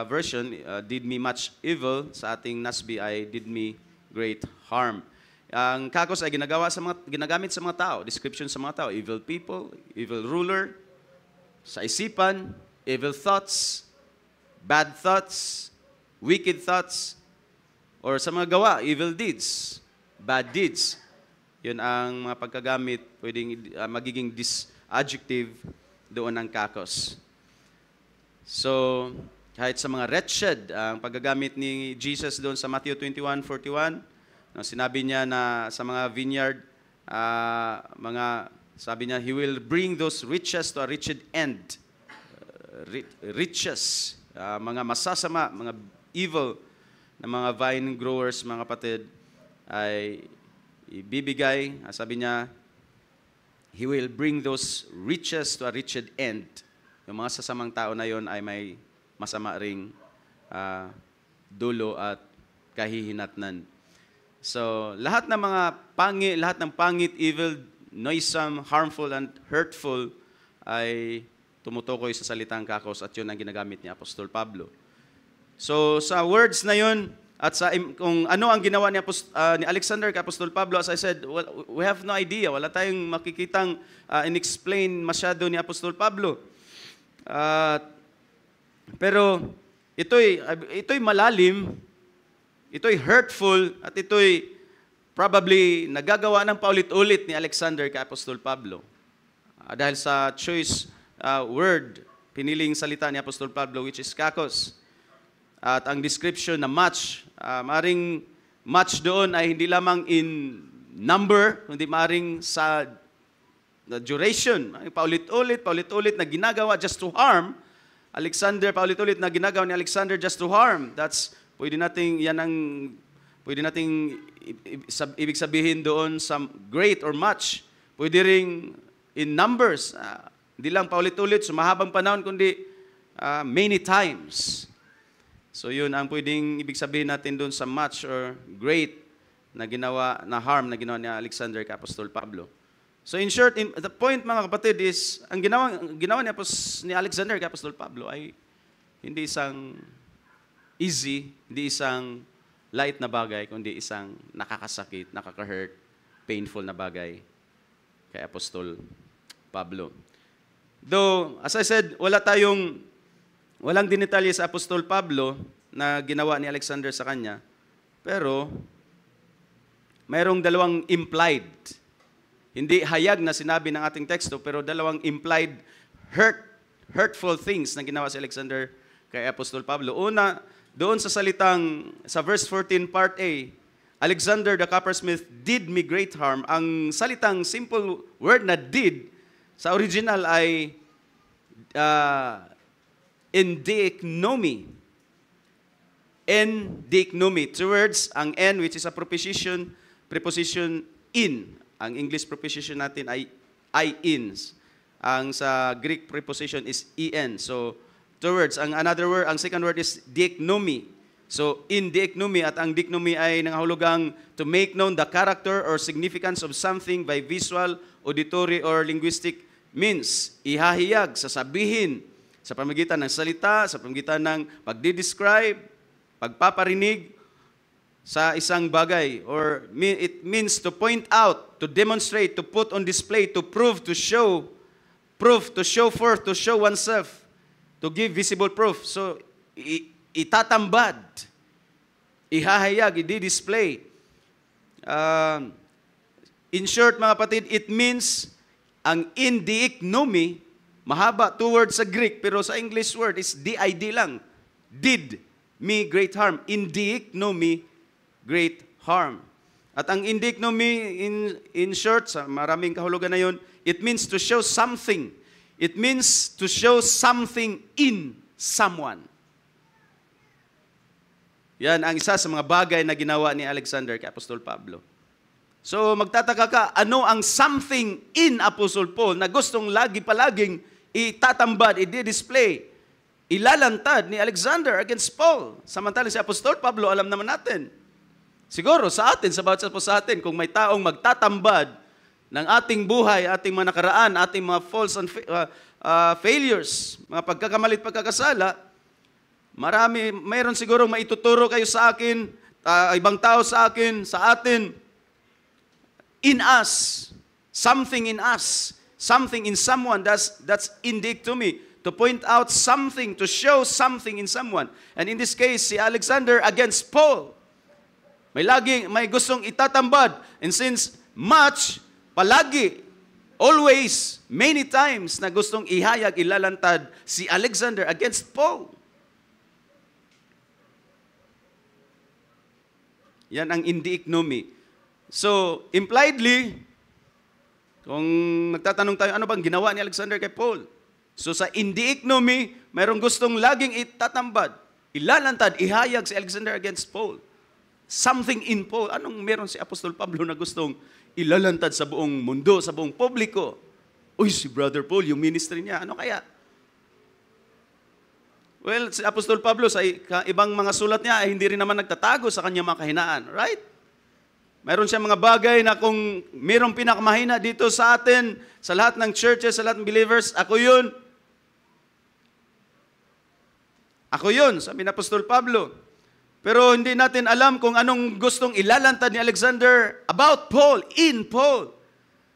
version, did me much evil, sa ating NASB ay did me great harm. Ang kakos ay ginagamit sa mga tao, description sa mga tao, evil people, evil ruler, sa isipan, evil thoughts, bad thoughts, wicked thoughts, or sa mga gawa, evil deeds, bad deeds. Yun ang mga pagkagamit, pwedeng magiging adjective doon ng kakos. So, kahit sa mga wretched, ang paggagamit ni Jesus doon sa Matthew 21:41, sinabi niya na sa mga vineyard, sabi niya, He will bring those riches to a wretched end. Riches, mga masasama, mga evil na mga vine growers, mga kapatid, ay ibibigay, sabi niya, He will bring those riches to a wretched end. Yung mga sasamang tao na yon ay may masama ring dulo at kahihinatnan. So, lahat ng pangit, evil, noisome, harmful, and hurtful ay tumutukoy sa salitang kakos at yun ang ginagamit ni Apostol Pablo. So, sa words na yun, at kung ano ang ginawa ni Alexander kay Apostol Pablo, as I said, we have no idea. Wala tayong makikitang in-explain masyado ni Apostol Pablo. Pero ito'y malalim, ito'y hurtful, at ito'y probably nagagawa ng paulit-ulit ni Alexander kay Apostol Pablo. Dahil sa choice word, piniling salita ni Apostol Pablo, which is kakos. At ang description na much, maring much doon ay hindi lamang in number, kundi maring sa duration. Paulit-ulit na ginagawa just to harm. Paulit-ulit na ginagawa ni Alexander just to harm. Pwede nating ibig sabihin doon sa great or much. Pwede ring in numbers. Hindi lang paulit-ulit, sumahabang panahon, kundi many times. So yun ang pwedeng ibig sabihin natin doon sa much or great na harm na ginawa ni Alexander kay Apostol Pablo. So in short, the point, mga kapatid, is ang ginawa ni Alexander kay Apostol Pablo ay hindi isang easy, hindi isang light na bagay, kundi isang nakakasakit, nakaka-hurt, painful na bagay kay Apostol Pablo. Though, as I said, walang dinitalye sa Apostol Pablo na ginawa ni Alexander sa kanya, pero mayroong dalawang implied Hindi hayag na sinabi ng ating teksto, pero dalawang implied hurtful things na ginawa si Alexander kay Apostol Pablo. Una, doon sa verse 14, part A, Alexander the coppersmith did me great harm. Ang salitang simple word na did, sa original ay endeiknomi. Endeiknomi. Two words, ang en, which is a preposition in. Ang English preposition natin ay in. Ang sa Greek preposition is en. So, two words. Ang second word is deiknomi. So, in deiknomi, at ang deiknomi ay nangahulugang to make known the character or significance of something by visual, auditory, or linguistic means. Ihahiyag, sasabihin, sa pamamagitan ng salita, sa pamamagitan ng pagdidescribe, pagpaparinig sa isang bagay. Or it means to point out, to demonstrate, to put on display, to prove, to show forth, to show oneself, to give visible proof. So, itatambad, ihahayag, i-display. In short, mga kapatid, it means ang endeiknomi, mahaba, two words sa Greek, pero sa English word is did lang. Did me great harm. Endeiknomi, great harm. At ang endeiknomi, in short, sa maraming kahulugan na yun, it means to show something. It means to show something in someone. Yan ang isa sa mga bagay na ginawa ni Alexander kay Apostol Pablo. So magtataka ka, ano ang something in Apostle Paul na gustong palaging itatambad, i-display, ilalantad ni Alexander against Paul. Samantalang si Apostol Pablo, alam naman natin. Siguro sa atin, sa bawat isa po sa atin, kung may taong magtatambad ng ating buhay, ating mga nakaraan, ating mga faults and failures, mga pagkakamalit, pagkakasala, mayroon siguro maituturo kayo sa akin, ibang tao sa akin, sa atin, in us, something in us, something in someone, that's endeiknomi, to point out something, to show something in someone. And in this case, si Alexander against Paul, may gustong itatambad. And since much, palagi, always, many times na gustong ihayag, ilalantad si Alexander against Paul. Yan ang endeiknomi. So, impliedly, kung nagtatanong tayo, ano bang ginawa ni Alexander kay Paul? So, sa endeiknomi, mayroong gustong laging itatambad, ilalantad, ihayag si Alexander against Paul. Something in Paul. Anong meron si Apostol Pablo na gustong ilalantad sa buong mundo, sa buong publiko? Uy, si Brother Paul, yung ministry niya, ano kaya? Well, si Apostol Pablo, sa ibang mga sulat niya, ay hindi rin naman nagtatago sa kanyang mga kahinaan. Right? Mayroon siyang mga bagay na kung mayroong pinakamahina dito sa atin, sa lahat ng churches, sa lahat ng believers, ako yun. Ako yun, sabi ni Apostol Pablo. Pero hindi natin alam kung anong gustong ilalantad ni Alexander about Paul, in Paul.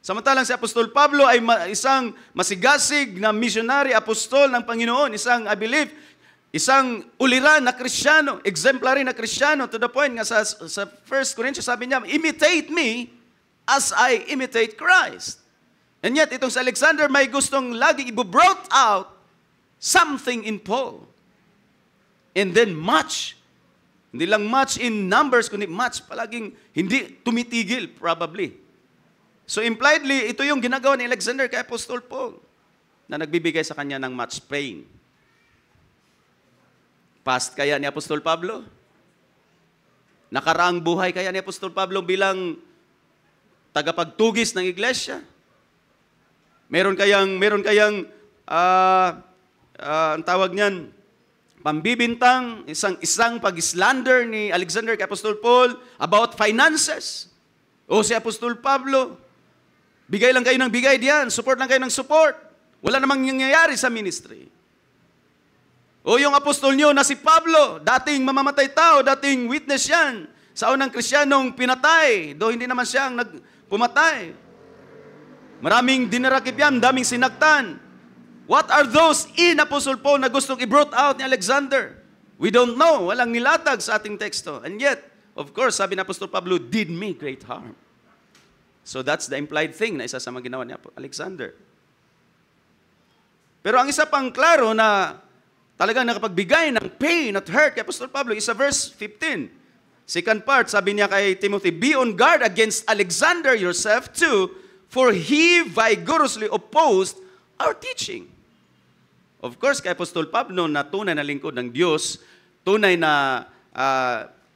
Samantalang si Apostol Pablo ay isang masigasig na missionary, apostol ng Panginoon, I believe, isang uliran na Kristiyano, exemplary na Kristiyano, to the point nga sa 1 Corinthians sabi niya, imitate me as I imitate Christ. And yet, itong si Alexander may gustong lagi i-brought out something in Paul. And then much. Hindi lang much in numbers, kundi much palaging hindi tumitigil, probably. So impliedly, ito yung ginagawa ni Alexander kay Apostol Paul na nagbibigay sa kanya ng much pain. Past kaya ni Apostol Pablo? Nakaraang buhay kaya ni Apostol Pablo bilang tagapagtugis ng iglesia? Meron kayang ang tawag niyan, pambibintang, isang pag-slander ni Alexander kay Apostol Paul about finances. O si Apostol Pablo, bigay lang kayo ng bigay diyan, support lang kayo ng support. Wala namang nangyayari sa ministry. O yung apostol nyo na si Pablo, dating mamamatay tao, dating witness yan sa unang Kristiyanong pinatay, do hindi naman siya ang pumatay. Maraming dinarakip yan, daming sinaktan. What are those in Apostle Paul na gustong i-brought out ni Alexander? We don't know. Walang nilatag sa ating teksto. And yet, of course, sabi ni Apostol Pablo, did me great harm. So that's the implied thing na isa sa mga ginawa ni Alexander. Pero ang isa pang klaro na talagang nakapagbigay ng pain at hurt kay Apostol Pablo is sa verse 15. Second part, sabi niya kay Timothy, be on guard against Alexander yourself too, for he vigorously opposed our teaching. Of course, kay Apostol Pablo na tunay na lingkod ng Diyos, tunay na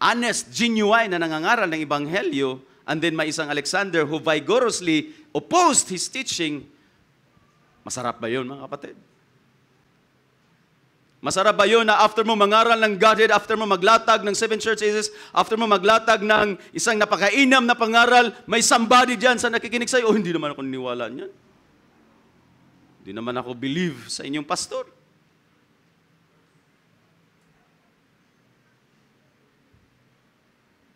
honest, genuine na nangangaral ng Ebanghelyo, and then may isang Alexander who vigorously opposed his teaching, masarap ba yun, mga kapatid? Masarap ba yun na after mo mangaral ng Godhead, after mo maglatag ng 7 church ages, after mo maglatag ng isang napakainam na pangaral, may somebody dyan sa nakikinig sa'yo, oh, hindi naman ako niniwala niyan. Hindi naman ako believe sa inyong pastor.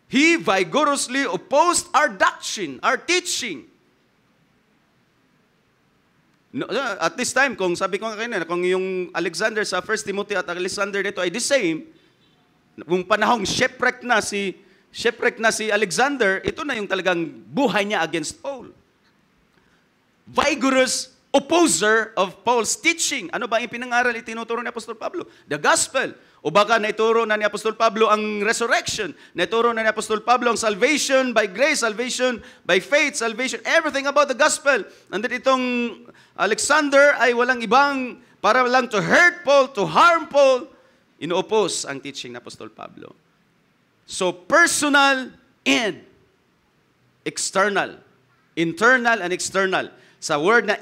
He vigorously opposed our doctrine, our teaching. No, at this time, kung sabi ko nga kanina, kung yung Alexander sa 1 Timothy at Alexander dito ay the same, kung panahong shipwreck na si Alexander, ito na yung talagang buhay niya against Paul. Vigorous opposer of Paul's teaching. Ano ba yung pinangaral itinuturo ni Apostol Pablo? The gospel. O baka naituro na ni Apostol Pablo ang resurrection. Naituro na ni Apostol Pablo ang salvation by grace, salvation by faith, salvation, everything about the gospel. And then itong Alexander ay walang ibang para lang to hurt Paul, to harm Paul, ino-oppose ang teaching ni Apostol Pablo. So personal and external. Internal and external. Sa word na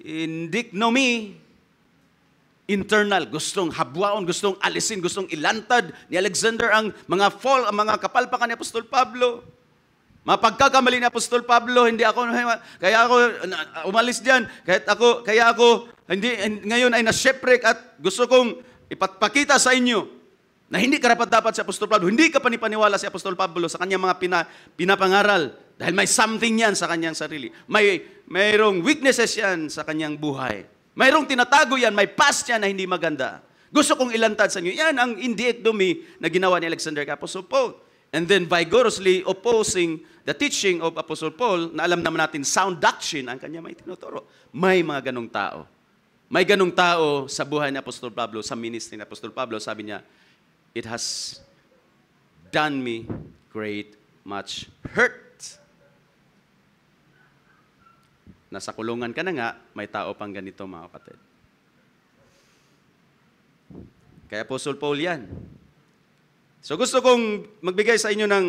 indicnomy, internal, gustong habwaon, gustong alisin, gustong ilantad ni Alexander ang mga mga kapalpakan ni Apostol Pablo. Mapagkakamali ni Apostol Pablo, kaya ako umalis diyan, kaya ako ngayon ay na-shipwreck at gusto kong ipakita sa inyo na hindi karapat-dapat si Apostol Pablo, hindi ka panipaniwala si Apostol Pablo sa kanyang mga pinapangaral dahil may something yan sa kanyang sarili. Mayroong weaknesses yan sa kanyang buhay. Mayroong tinatago yan, may past yan na hindi maganda. Gusto kong ilantad sa inyo. Yan ang indicnomy na ginawa ni Alexander kay Apostle Paul. And then vigorously opposing the teaching of Apostle Paul, na alam naman natin sound doctrine ang kanya may tinuturo. May mga ganong tao. May ganong tao sa buhay ni Apostol Pablo, sa ministry ni Apostol Pablo. Sabi niya, it has done me great much hurt. Nasa kulungan ka na nga, may tao pang ganito, mga kapatid. Kaya Apostle Paul yan. So gusto kong magbigay sa inyo ng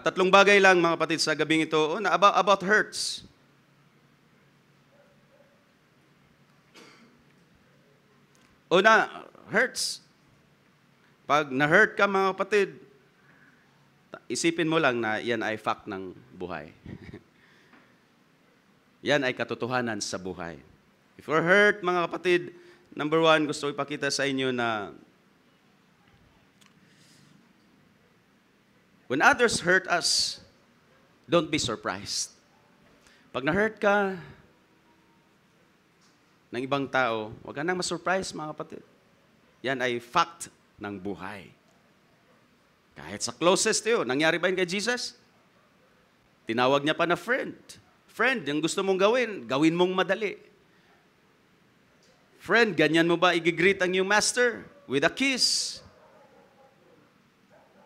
tatlong bagay lang, mga kapatid, sa gabing ito about hurts. Una, hurts. Pag na-hurt ka, mga kapatid, isipin mo lang na yan ay fact ng buhay. Yan ay katotohanan sa buhay. If you're hurt, mga kapatid, number one, gusto ko ipakita sa inyo na when others hurt us, don't be surprised. Pag na-hurt ka ng ibang tao, huwag ka nang ma-surprise, mga kapatid. Yan ay fact ng buhay. Kahit sa closest to you, nangyari ba yun kay Jesus? Tinawag niya pa na friend. Friend, yung gusto mong gawin mong madali. Friend, ganyan mo ba i-greet ang iyong master? With a kiss.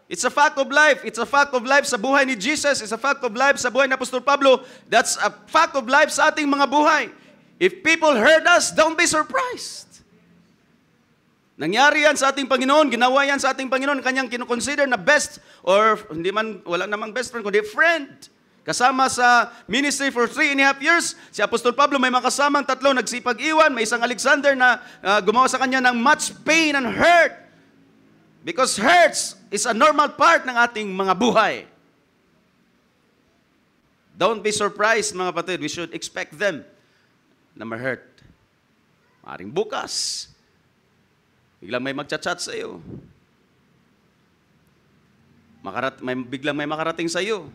It's a fact of life. It's a fact of life sa buhay ni Jesus. It's a fact of life sa buhay ni Apostol Pablo. That's a fact of life sa ating mga buhay. If people hurt us, don't be surprised. Nangyari yan sa ating Panginoon, ginawa yan sa ating Panginoon, kanyang kinoconsider na best, or hindi man, wala namang best friend, kundi friend. Kasama sa ministry for 3.5 years, si Apostol Pablo may mga kasamang tatlo nagsipag-iwan, may isang Alexander na gumawa sa kanya ng much pain and hurt. Because hurts is a normal part ng ating mga buhay. Don't be surprised, mga kapatid. We should expect them na ma-hurt. Maring bukas, biglang may magchat-chat sa iyo. Biglang may makarating sa iyo.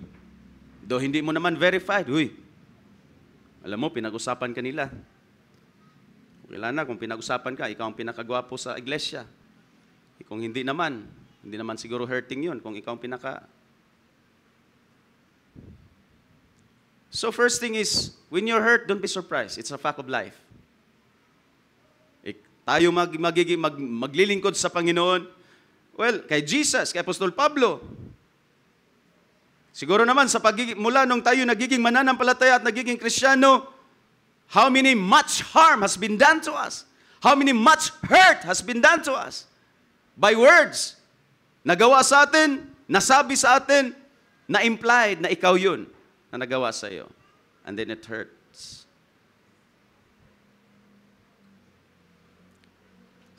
Though hindi mo naman verified. Uy, alam mo, pinag-usapan ka nila. Wala na, kung pinag-usapan ka, ikaw ang pinakagwapo sa iglesia. Kung hindi naman siguro hurting yun kung ikaw ang So first thing is, when you're hurt, don't be surprised. It's a fact of life. Tayo maglilingkod sa Panginoon. Well, kay Jesus, kay Apostol Pablo. Siguro naman, mula nung tayo nagiging mananampalataya at nagiging Kristiyano, how many much harm has been done to us? How many much hurt has been done to us? By words. Nagawa sa atin, nasabi sa atin, na-implied na ikaw yun na nagawa sa iyo. And then it hurts.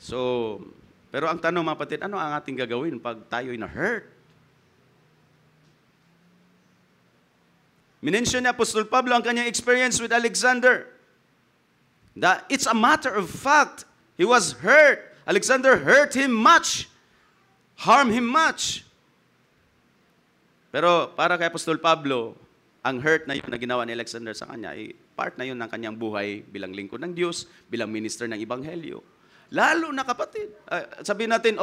So, pero ang tanong mga kapatid, ano ang ating gagawin pag tayo'y na-hurt? Minention ni Apostol Pablo ang kanyang experience with Alexander. That it's a matter of fact. He was hurt. Alexander hurt him much. Harmed him much. Pero para kay Apostol Pablo, ang hurt na yun na ginawa ni Alexander sa kanya, part na yun ng kanyang buhay bilang lingkod ng Diyos, bilang minister ng Ebanghelyo. Lalo na kapatid. Sabihin natin,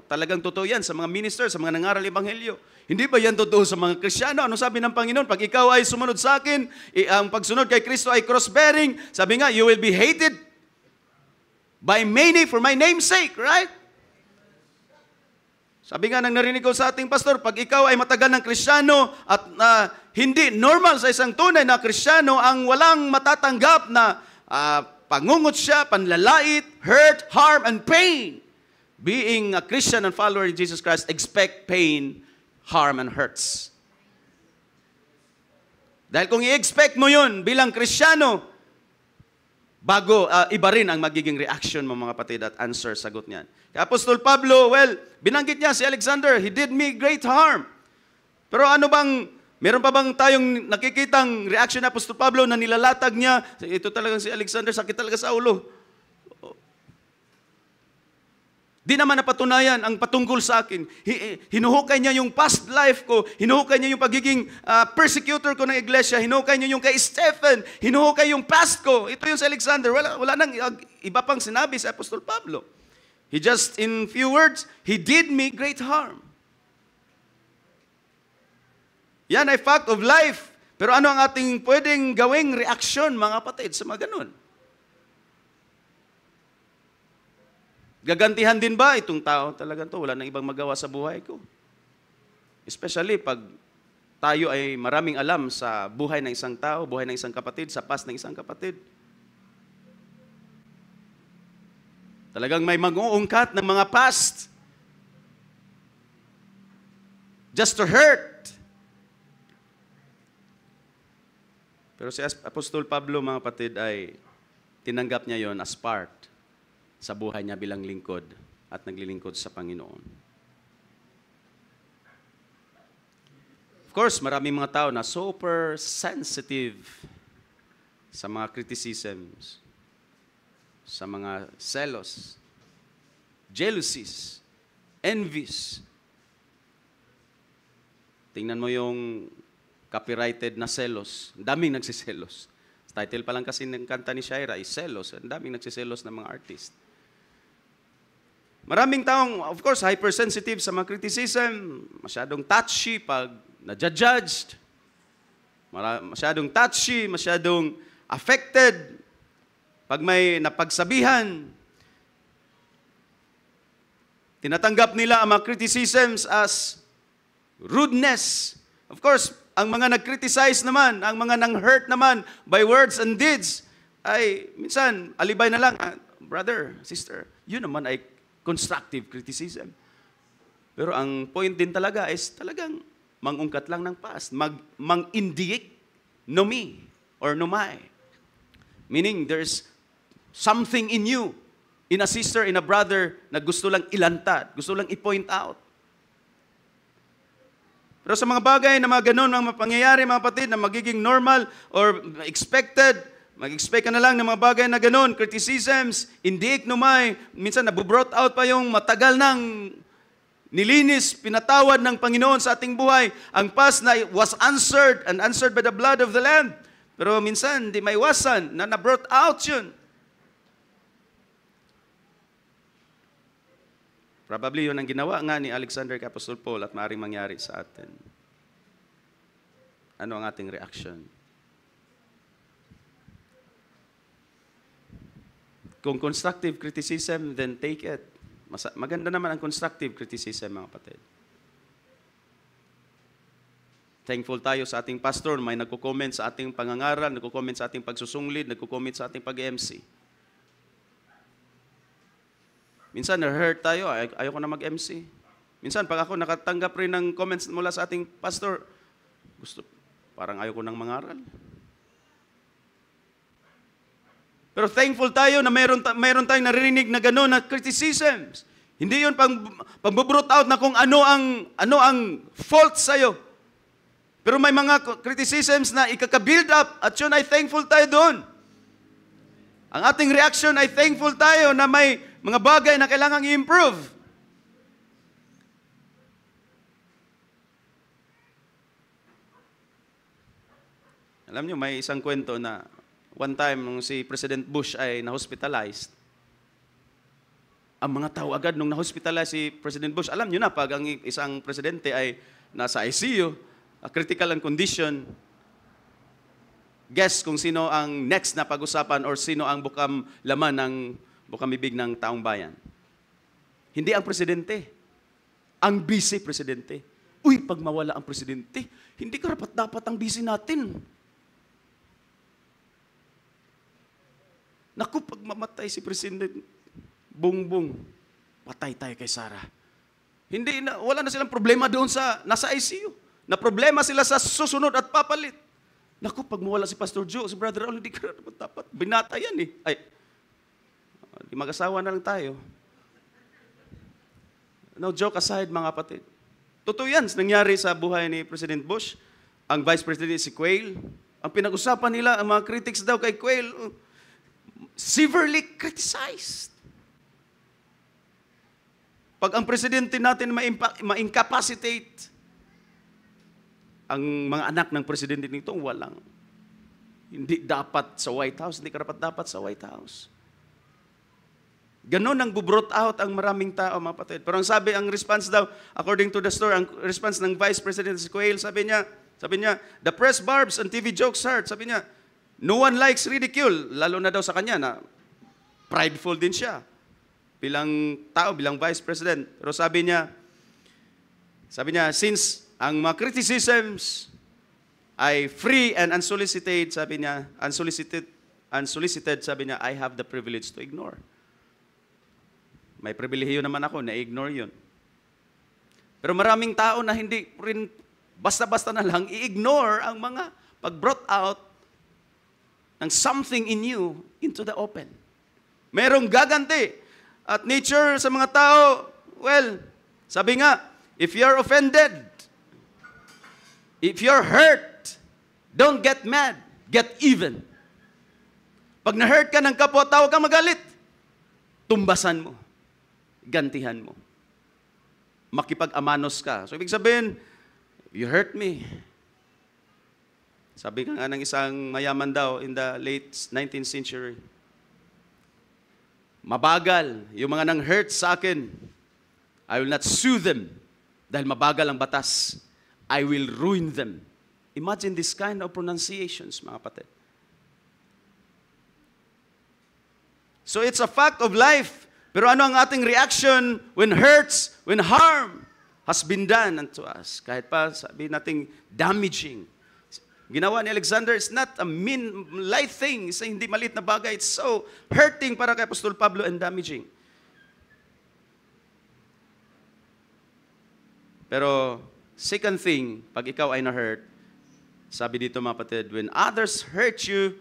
talagang totoo yan sa mga minister, sa mga nangaral Ebanghelyo. Hindi ba yan totoo sa mga Kristiyano? Ano sabi ng Panginoon? Pag ikaw ay sumunod sa akin, ang pagsunod kay Kristo ay cross-bearing, sabi nga, you will be hated by many for my name's sake, right? Sabi nga nang narinig ko sa ating pastor, pag ikaw ay matagal ng Kristiyano at hindi normal sa isang tunay na Kristiyano ang walang matatanggap na pangungot siya, panlalait, hurt, harm, and pain. Being a Christian and follower of Jesus Christ, expect pain, harm, and hurts. Dahil kung i-expect mo yun bilang Kristiyano, bago, iba rin ang magiging reaction mo mga kapatid at answer, sagot niyan. Kaya Apostol Pablo, binanggit niya si Alexander, he did me great harm. Pero meron pa bang tayong nakikitang reaction ni Apostol Pablo na nilalatag niya, ito talagang si Alexander, sakit talaga sa ulo. Di naman napatunayan ang patungkol sa akin. Hinuhukay niya yung past life ko, hinuhukay niya yung pagiging persecutor ko ng iglesia, hinuhukay niya yung kay Stephen, hinuhukay yung past ko. Ito yung si Alexander. Wala nang iba pang sinabi sa Apostol Pablo. He just, in few words, he did me great harm. Yan ay fact of life. Pero ano ang ating pwedeng gawing reaksyon, mga kapatid, sa mga ganun? Gagantihan din ba itong tao talagang to? Wala nang ibang magawa sa buhay ko. Especially pag tayo ay maraming alam sa buhay ng isang tao, buhay ng isang kapatid, sa past ng isang kapatid. Talagang may mag-uungkat ng mga past. Just to hurt. Pero si Apostol Pablo, mga kapatid, ay tinanggap niya yon as part sa buhay niya bilang lingkod at naglilingkod sa Panginoon. Of course, maraming mga tao na super sensitive sa mga criticisms, sa mga selos, jealousies, envies. Tingnan mo yung copyrighted na selos. Ang daming nagsiselos. Title pa lang kasi ng kanta ni Shaira is selos. Ang daming nagsiselos ng mga artist. Maraming taong, of course, hypersensitive sa mga criticism, masyadong touchy pag na-judged, masyadong touchy, masyadong affected pag may napagsabihan. Tinatanggap nila ang mga criticisms as rudeness. Of course, ang mga nag-criticize naman, ang mga nang-hurt naman by words and deeds, ay minsan, alibay na lang, brother, sister, yun naman ay constructive criticism. Pero ang point din talaga is talagang mangungkat lang ng past, mang-indict, no me, or no my. Meaning, there's something in you, in a sister, in a brother, na gusto lang ilantad, gusto lang i-point out. Pero sa mga bagay na mga ganun, mga pangyayari, mga kapatid, na magiging normal or expected, mag-expect ka na lang ng mga bagay na ganun, criticisms, indict, numay, minsan nabubrought out pa yung matagal nang nilinis, pinatawad ng Panginoon sa ating buhay. Ang past na was answered and answered by the blood of the Lamb. Pero minsan, di maiwasan na na-brought out yun. Probably yun ang ginawa nga ni Alexander kay Apostol Paul at maaaring mangyari sa atin. Ano ang ating reaction? kung constructive criticism, then take it. Maganda naman ang constructive criticism, mga kapatid. Thankful tayo sa ating pastor, may nagko-comment sa ating pangangaral, nagko-comment sa ating pagsusunglid, nagko-comment sa ating pag-MC. Minsan, na-hurt tayo, ayoko na mag-MC. Minsan, pag ako nakatanggap rin ng comments mula sa ating pastor, parang ayoko nang mangaral. Pero thankful tayo na mayroon tayong naririnig na gano'n na criticisms. Hindi yun pang-brute out na kung ano ang fault sa'yo. Pero may mga criticisms na ikaka-build up at yun ay thankful tayo doon. Ang ating reaction ay thankful tayo na may mga bagay na kailangang i-improve. Alam niyo, may isang kwento na one time nung si President Bush ay na-hospitalized, ang mga tao agad nung na-hospitalize si President Bush, alam niyo na, pag ang isang presidente ay nasa ICU, a critical and condition, guess kung sino ang next na pag-usapan or sino ang laman ng bibig ng taong bayan. Hindi ang presidente, ang vice-presidente. Uy, pag mawala ang presidente, hindi karapat-dapat ang vice natin. Naku, pag mamatay si President Bongbong, patay tayo kay Sarah. Wala na silang problema doon nasa ICU. Na problema sila sa susunod at papalit. Naku, pag mawala si Pastor Joe, si Brother Raul, hindi ka dapat. Binata yan eh. Ay, di mag-asawa na lang tayo. No, joke aside, mga kapatid. Totoo yan, nangyari sa buhay ni President Bush. Ang Vice President si Quayle. Ang pinag-usapan nila, ang mga critics daw kay Quayle, severely criticized. Pag ang presidente natin ma-incapacitate, ang mga anak ng presidente nito, hindi dapat sa White House, hindi karapat-dapat sa White House. Ganon ang bubrought out ang maraming tao, mga kapatid. Pero ang response daw, according to the story, ang response ng Vice President si Quayle, sabi niya, the press barbs and TV jokes hurt. Sabi niya, no one likes ridicule. Lalo na daw sa kanya na prideful din siya. Bilang tao, bilang Vice President. Pero sabi niya, since ang mga criticisms ay free and unsolicited, sabi niya, unsolicited, sabi niya, I have the privilege to ignore. May pribilehiyo naman ako na ignore yun. Pero maraming tao na hindi rin basta-basta na lang i-ignore ang mga pag-brought out ng something in you into the open. Merong gaganti. At nature sa mga tao, well, sabi nga, if you're offended, if you're hurt, don't get mad, get even. Pag na-hurt ka ng kapwa-tao, kang magalit. Tumbasan mo. Gantihan mo. Makipag-amanos ka. So, ibig sabihin, you hurt me. Sabi nga ng isang mayaman daw in the late 19th century, mabagal yung mga nang-hurt sa akin, I will not sue them dahil mabagal ang batas. I will ruin them. Imagine this kind of pronunciations, mga kapatid. So it's a fact of life. Pero ano ang ating reaction when hurts, when harm has been done unto us? Kahit pa sabihin nating damaging. Ginawa ni Alexander, it's not a light thing. It's a hindi maliit na bagay. It's so hurting para kay Apostol Pablo and damaging. Pero second thing, pag ikaw ay na-hurt, sabi dito mga kapatid, when others hurt you,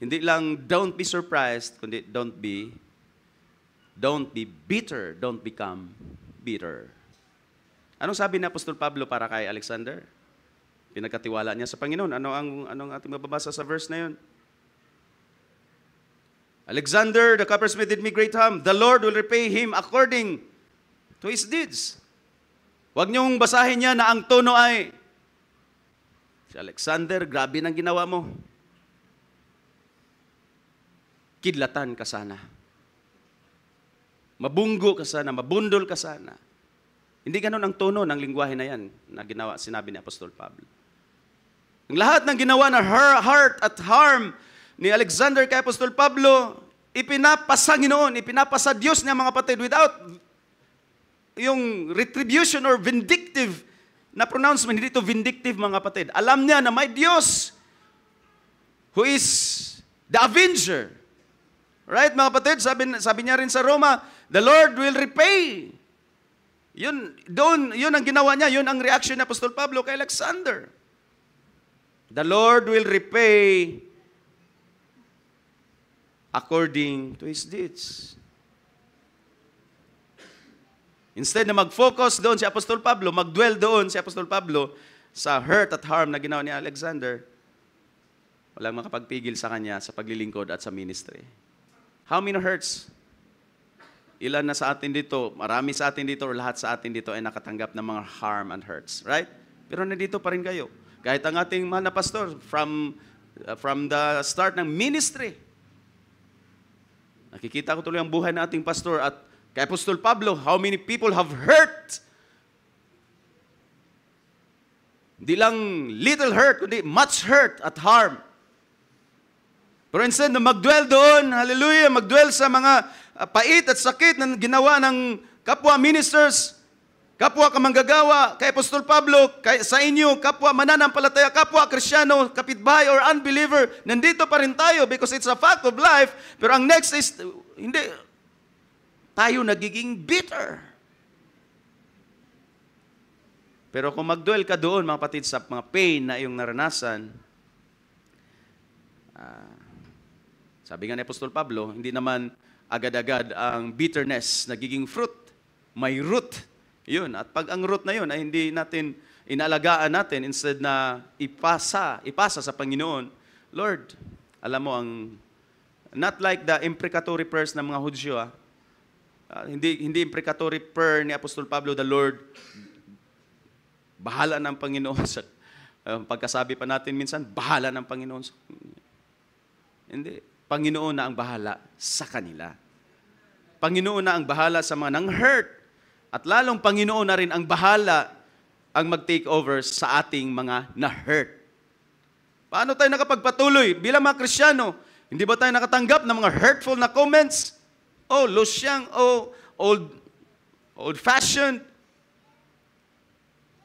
hindi lang don't be surprised, kundi don't be bitter, don't become bitter. Anong sabi ni Apostol Pablo para kay Alexander? Pinagkatiwala niya sa Panginoon. Anong ating mababasa sa verse na yun? Alexander, the coppersmith did me great harm. The Lord will repay him according to his deeds. Huwag niyong basahin niya na ang tono ay, si Alexander, grabe nang ginawa mo. Kidlatan ka sana. Mabunggo ka sana, mabundol ka sana. Hindi ganun ang tono ng lingwahe na yan na sinabi ni Apostol Pablo. Ang lahat ng ginawa na hurt at harm ni Alexander kay Apostol Pablo, ipinapasa Ginoon, ipinapasa Diyos niya mga kapatid without yung retribution or vindictive na pronouncement. Hindi ito vindictive mga kapatid. Alam niya na may Diyos who is the avenger. Right mga kapatid? Sabi niya rin sa Roma, the Lord will repay. Yun ang ginawa niya. Yun ang reaction ni Apostol Pablo kay Alexander. The Lord will repay according to his deeds. Instead na mag-focus doon si Apostol Pablo, mag-dwell doon si Apostol Pablo sa hurt at harm na ginawa ni Alexander, walang makapagpigil sa kanya sa paglilingkod at sa ministry. How many hurts? Ilan na sa atin dito, marami sa atin dito, or lahat sa atin dito ay nakatanggap ng mga harm and hurts, right? Pero nandito pa rin kayo. Kahit ang ating mahal na pastor, from the start ng ministry, nakikita ko tuloy ang buhay ng ating pastor at kay Apostol Pablo, how many people have hurt? Hindi lang little hurt, kundi much hurt at harm. Pero instead na mag-dwell doon, hallelujah, mag-dwell sa mga pait at sakit na ginawa ng kapwa ministers, kapwa kamanggagawa, kay Apostol Pablo, sa inyo, kapwa mananampalataya, kapwa Kristiyano, kapitbahay or unbeliever, nandito pa rin tayo because it's a fact of life. Pero ang next is, hindi, tayo nagiging bitter. Pero kung mag-dwell ka doon, mga kapatid, sa mga pain na iyong naranasan, sabi nga ni Apostol Pablo, hindi naman agad-agad ang bitterness nagiging fruit. May root. Yun. At pag ang root na yun ay hindi natin inaalagaan natin, instead na ipasa sa Panginoon, Lord, alam mo, not like the imprecatory prayers ng mga Hudyo, hindi imprecatory prayer ni Apostol Pablo, the Lord, bahala ng Panginoon. Pagkasabi pa natin minsan, bahala ng Panginoon. Hindi. Panginoon na ang bahala sa kanila. Panginoon na ang bahala sa mga nang-hurt. At lalong Panginoon na rin ang bahala ang mag-take over sa ating mga na-hurt. Paano tayo nakapagpatuloy bilang mga Kristiyano? Hindi ba tayo nakatanggap ng mga hurtful na comments? Oh, losyang, oh, old-fashioned,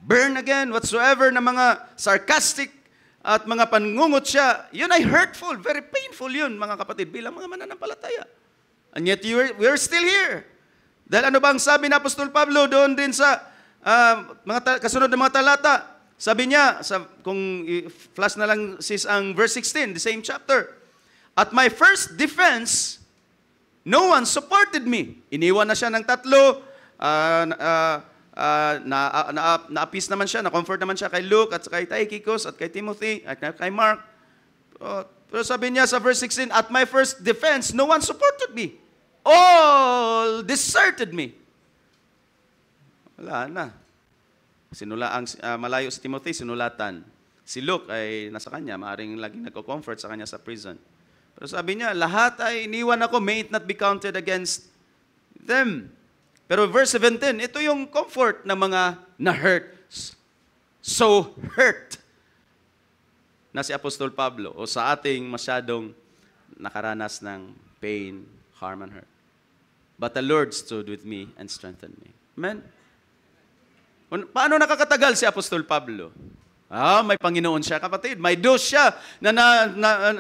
burn again, whatsoever, na mga sarcastic at mga pangungot siya. Yun ay hurtful, very painful yun, mga kapatid, bilang mga mananampalataya. And yet, we're still here. Dahil ano ba ang sabi ni Apostol Pablo doon din sa kasunod ng mga talata? Sabi niya, kung flash na lang sis ang verse 16, the same chapter. At my first defense, no one supported me. Iniwan na siya ng tatlo, na-appease naman siya, na-comfort naman siya kay Luke at kay Tychicus at kay Timothy at kay Mark. Pero sabi niya sa verse 16, at my first defense, no one supported me. All deserted me. Wala na. Malayo si Timothy, sinulatan. Si Luke ay nasa kanya, maaaring laging nagko-comfort sa kanya sa prison. Pero sabi niya, lahat ay iniwan ako, may it not be counted against them. Pero verse 17, ito yung comfort ng mga na-hurt. So hurt na si Apostol Pablo o sa ating masyadong nakaranas ng pain, harm, and hurt. But the Lord stood with me and strengthened me. Amen? Paano nakakatagal si Apostol Pablo? May Panginoon siya, kapatid. May Diyos siya na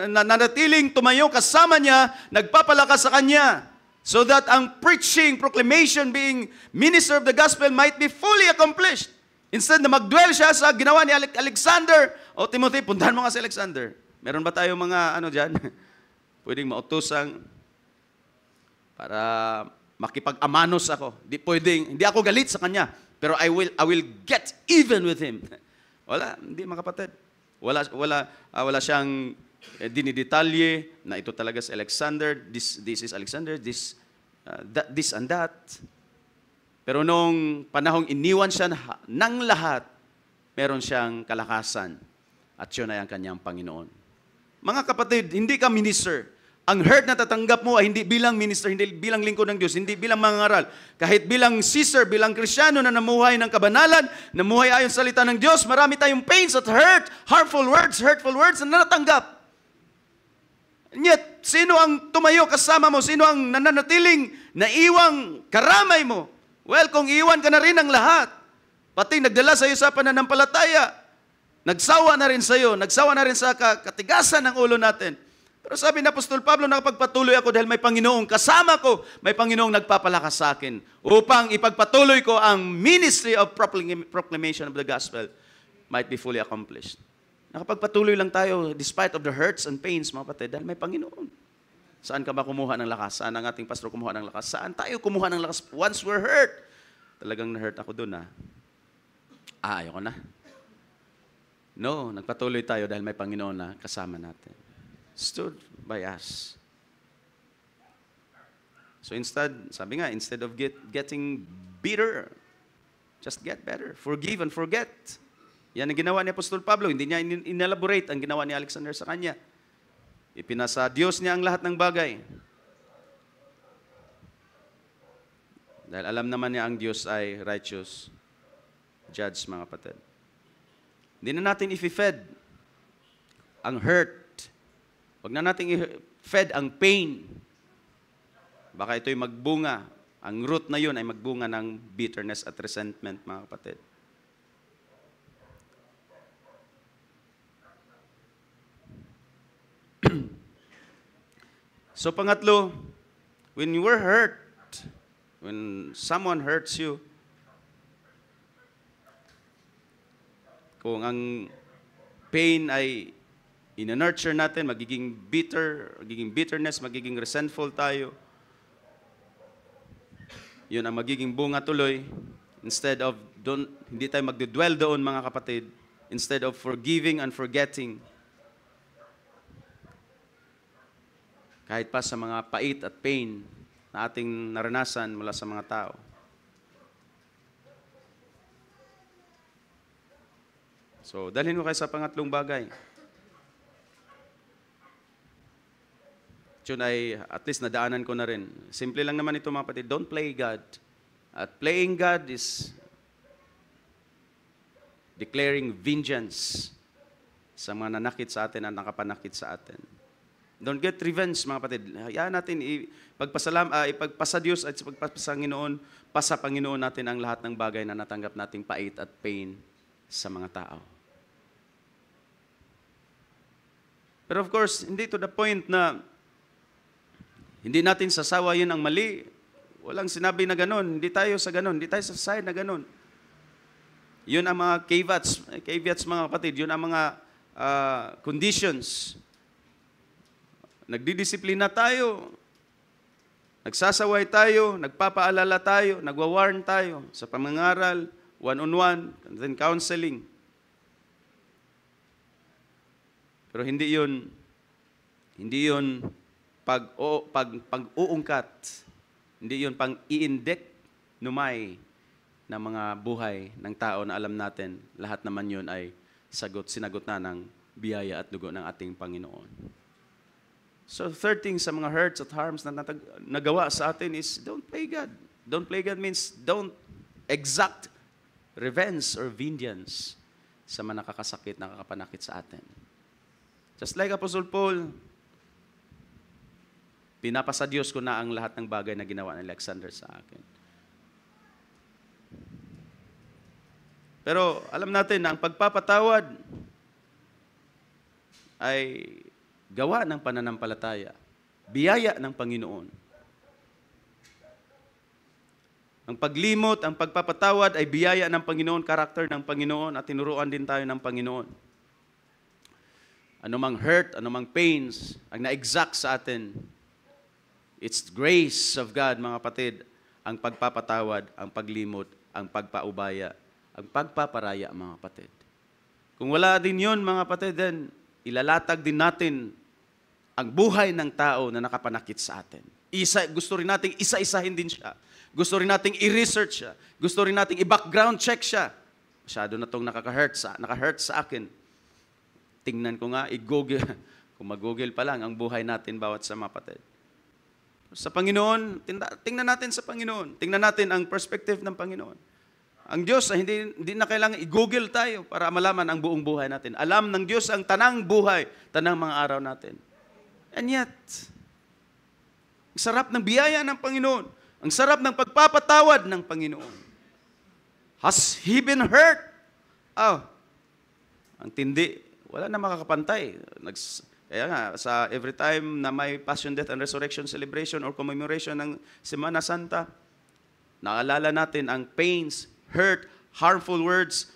nanatiling tumayo kasama niya, nagpapalakas sa kanya. So that ang preaching, proclamation, being minister of the gospel might be fully accomplished. Instead na mag-dwell siya sa ginawa ni Alexander. O Timothy, puntahan mo nga si Alexander. Meron ba tayo mga dyan? Pwedeng mautusang para makipag-amanos ako. Hindi ako galit sa kanya, pero I will get even with him. Wala, hindi mga kapatid. Wala siyang dinidetalye na ito talaga si Alexander, this is Alexander, this and that. Pero nung panahong iniwan siya ng lahat, meron siyang kalakasan at yun ay ang kanyang Panginoon. Mga kapatid, hindi ka minister. Ang hurt na tatanggap mo ay hindi bilang minister, hindi bilang lingkod ng Diyos, hindi bilang mangangaral. Kahit bilang Caesar, bilang Kristiyano na namuhay ng kabanalan, namuhay ayon sa salita ng Diyos, marami tayong pains at hurt, hurtful words na natanggap. And yet, sino ang tumayo kasama mo? Sino ang nananatiling naiwang karamay mo? Well, kung iwan ka na rin ang lahat, pati nagdala sa iyo sa pananampalataya, nagsawa na rin sa iyo, nagsawa na rin sa katigasan ng ulo natin. Pero sabi ni Apostol Pablo, nakapagpatuloy ako dahil may Panginoong kasama ko, may Panginoong nagpapalakas sa akin upang ipagpatuloy ko ang ministry of proclamation of the gospel might be fully accomplished. Nakapagpatuloy lang tayo despite of the hurts and pains, mga kapatid, dahil may Panginoon. Saan ka ba kumuha ng lakas? Saan ang ating pastor kumuha ng lakas? Saan tayo kumuha ng lakas? Once we're hurt, talagang na-hurt ako doon, ayoko na. No, nagpatuloy tayo dahil may Panginoon na kasama natin. Stood by us. So instead, sabi nga, instead of getting bitter, just get better. Forgive and forget. Yan ang ginawa ni Apostol Pablo. Hindi niya inelaborate ang ginawa ni Alexander sa kanya. Ipinasa Diyos niya ang lahat ng bagay. Dahil alam naman niya ang Diyos ay righteous judge, mga kapatid. Hindi na natin i-fed ang hurt. Huwag na natin i-fed ang pain. Baka ito'y magbunga. Ang root na yun ay magbunga ng bitterness at resentment, mga kapatid. So pangatlo, when you were hurt, when someone hurts you, kung ang pain ay ina-nurture natin, magiging bitterness, magiging resentful tayo, yun ang magiging bunga tuloy. Instead of, hindi tayo magdudwell doon, mga kapatid, instead of forgiving and forgetting, kahit pa sa mga pait at pain na ating naranasan mula sa mga tao. So, dalhin mo kayo sa pangatlong bagay. Yun ay, at least nadaanan ko na rin. Simple lang naman ito, mga kapatid. Don't play God. At playing God is declaring vengeance sa mga nanakit sa atin at nakapanakit sa atin. Don't get revenge, mga kapatid. Hayaan natin ipagpasa Diyos at ipagpasa Panginoon, pasa Panginoon natin ang lahat ng bagay na natanggap nating pait at pain sa mga tao. Pero of course, hindi to the point na hindi natin sasawa yun ang mali. Walang sinabi na ganun. Hindi tayo sa ganun. Hindi tayo sa side na ganun. Yun ang mga caveats, mga kapatid. Yun ang mga conditions. Nagdidisiplina tayo, nagsasaway tayo, nagpapaalala tayo, nagwa-warn tayo sa pamangaral, one-on-one, and then counseling. Pero hindi yun pag-uungkat, hindi yun pang-iindik numay ng mga buhay ng tao na alam natin, lahat naman yun ay sinagot na ng biyaya at dugo ng ating Panginoon. So third thing sa mga hurts at harms na nagawa sa atin is don't play God. Don't play God means don't exact revenge or vengeance sa mga nakakasakit, nakakapanakit sa atin. Just like Apostle Paul, pinapasa Diyos ko na ang lahat ng bagay na ginawa ni Alexander sa akin. Pero alam natin na ang pagpapatawad ay gawa ng pananampalataya, biyaya ng Panginoon. Ang paglimot, ang pagpapatawad ay biyaya ng Panginoon, karakter ng Panginoon, at tinuruan din tayo ng Panginoon. Anumang hurt, anumang pains, ang na-exact sa atin, it's grace of God, mga kapatid, ang pagpapatawad, ang paglimot, ang pagpaubaya, ang pagpaparaya, mga kapatid. Kung wala din yun, mga kapatid, then ilalatag din natin ang buhay ng tao na nakapanakit sa atin. Gusto rin nating isa-isahin din siya. Gusto rin nating i-research siya. Gusto rin nating i-background check siya. Masyado na itong naka-hurt sa akin. Tingnan ko nga, i-google. Kung mag-google pa lang, ang buhay natin bawat sa mga kapatid. Sa Panginoon, tingnan natin sa Panginoon. Tingnan natin ang perspective ng Panginoon. Ang Diyos, hindi na kailangan i-google tayo para malaman ang buong buhay natin. Alam ng Diyos ang tanang buhay, tanang mga araw natin. And yet, ang sarap ng biyaya ng Panginoon. Ang sarap ng pagpapatawad ng Panginoon. Has He been hurt? Oh, ang tindi. Wala na makakapantay. Kaya nga, sa every time na may Passion, Death, and Resurrection celebration or commemoration ng Semana Santa, naalala natin ang pains, hurt, harmful words,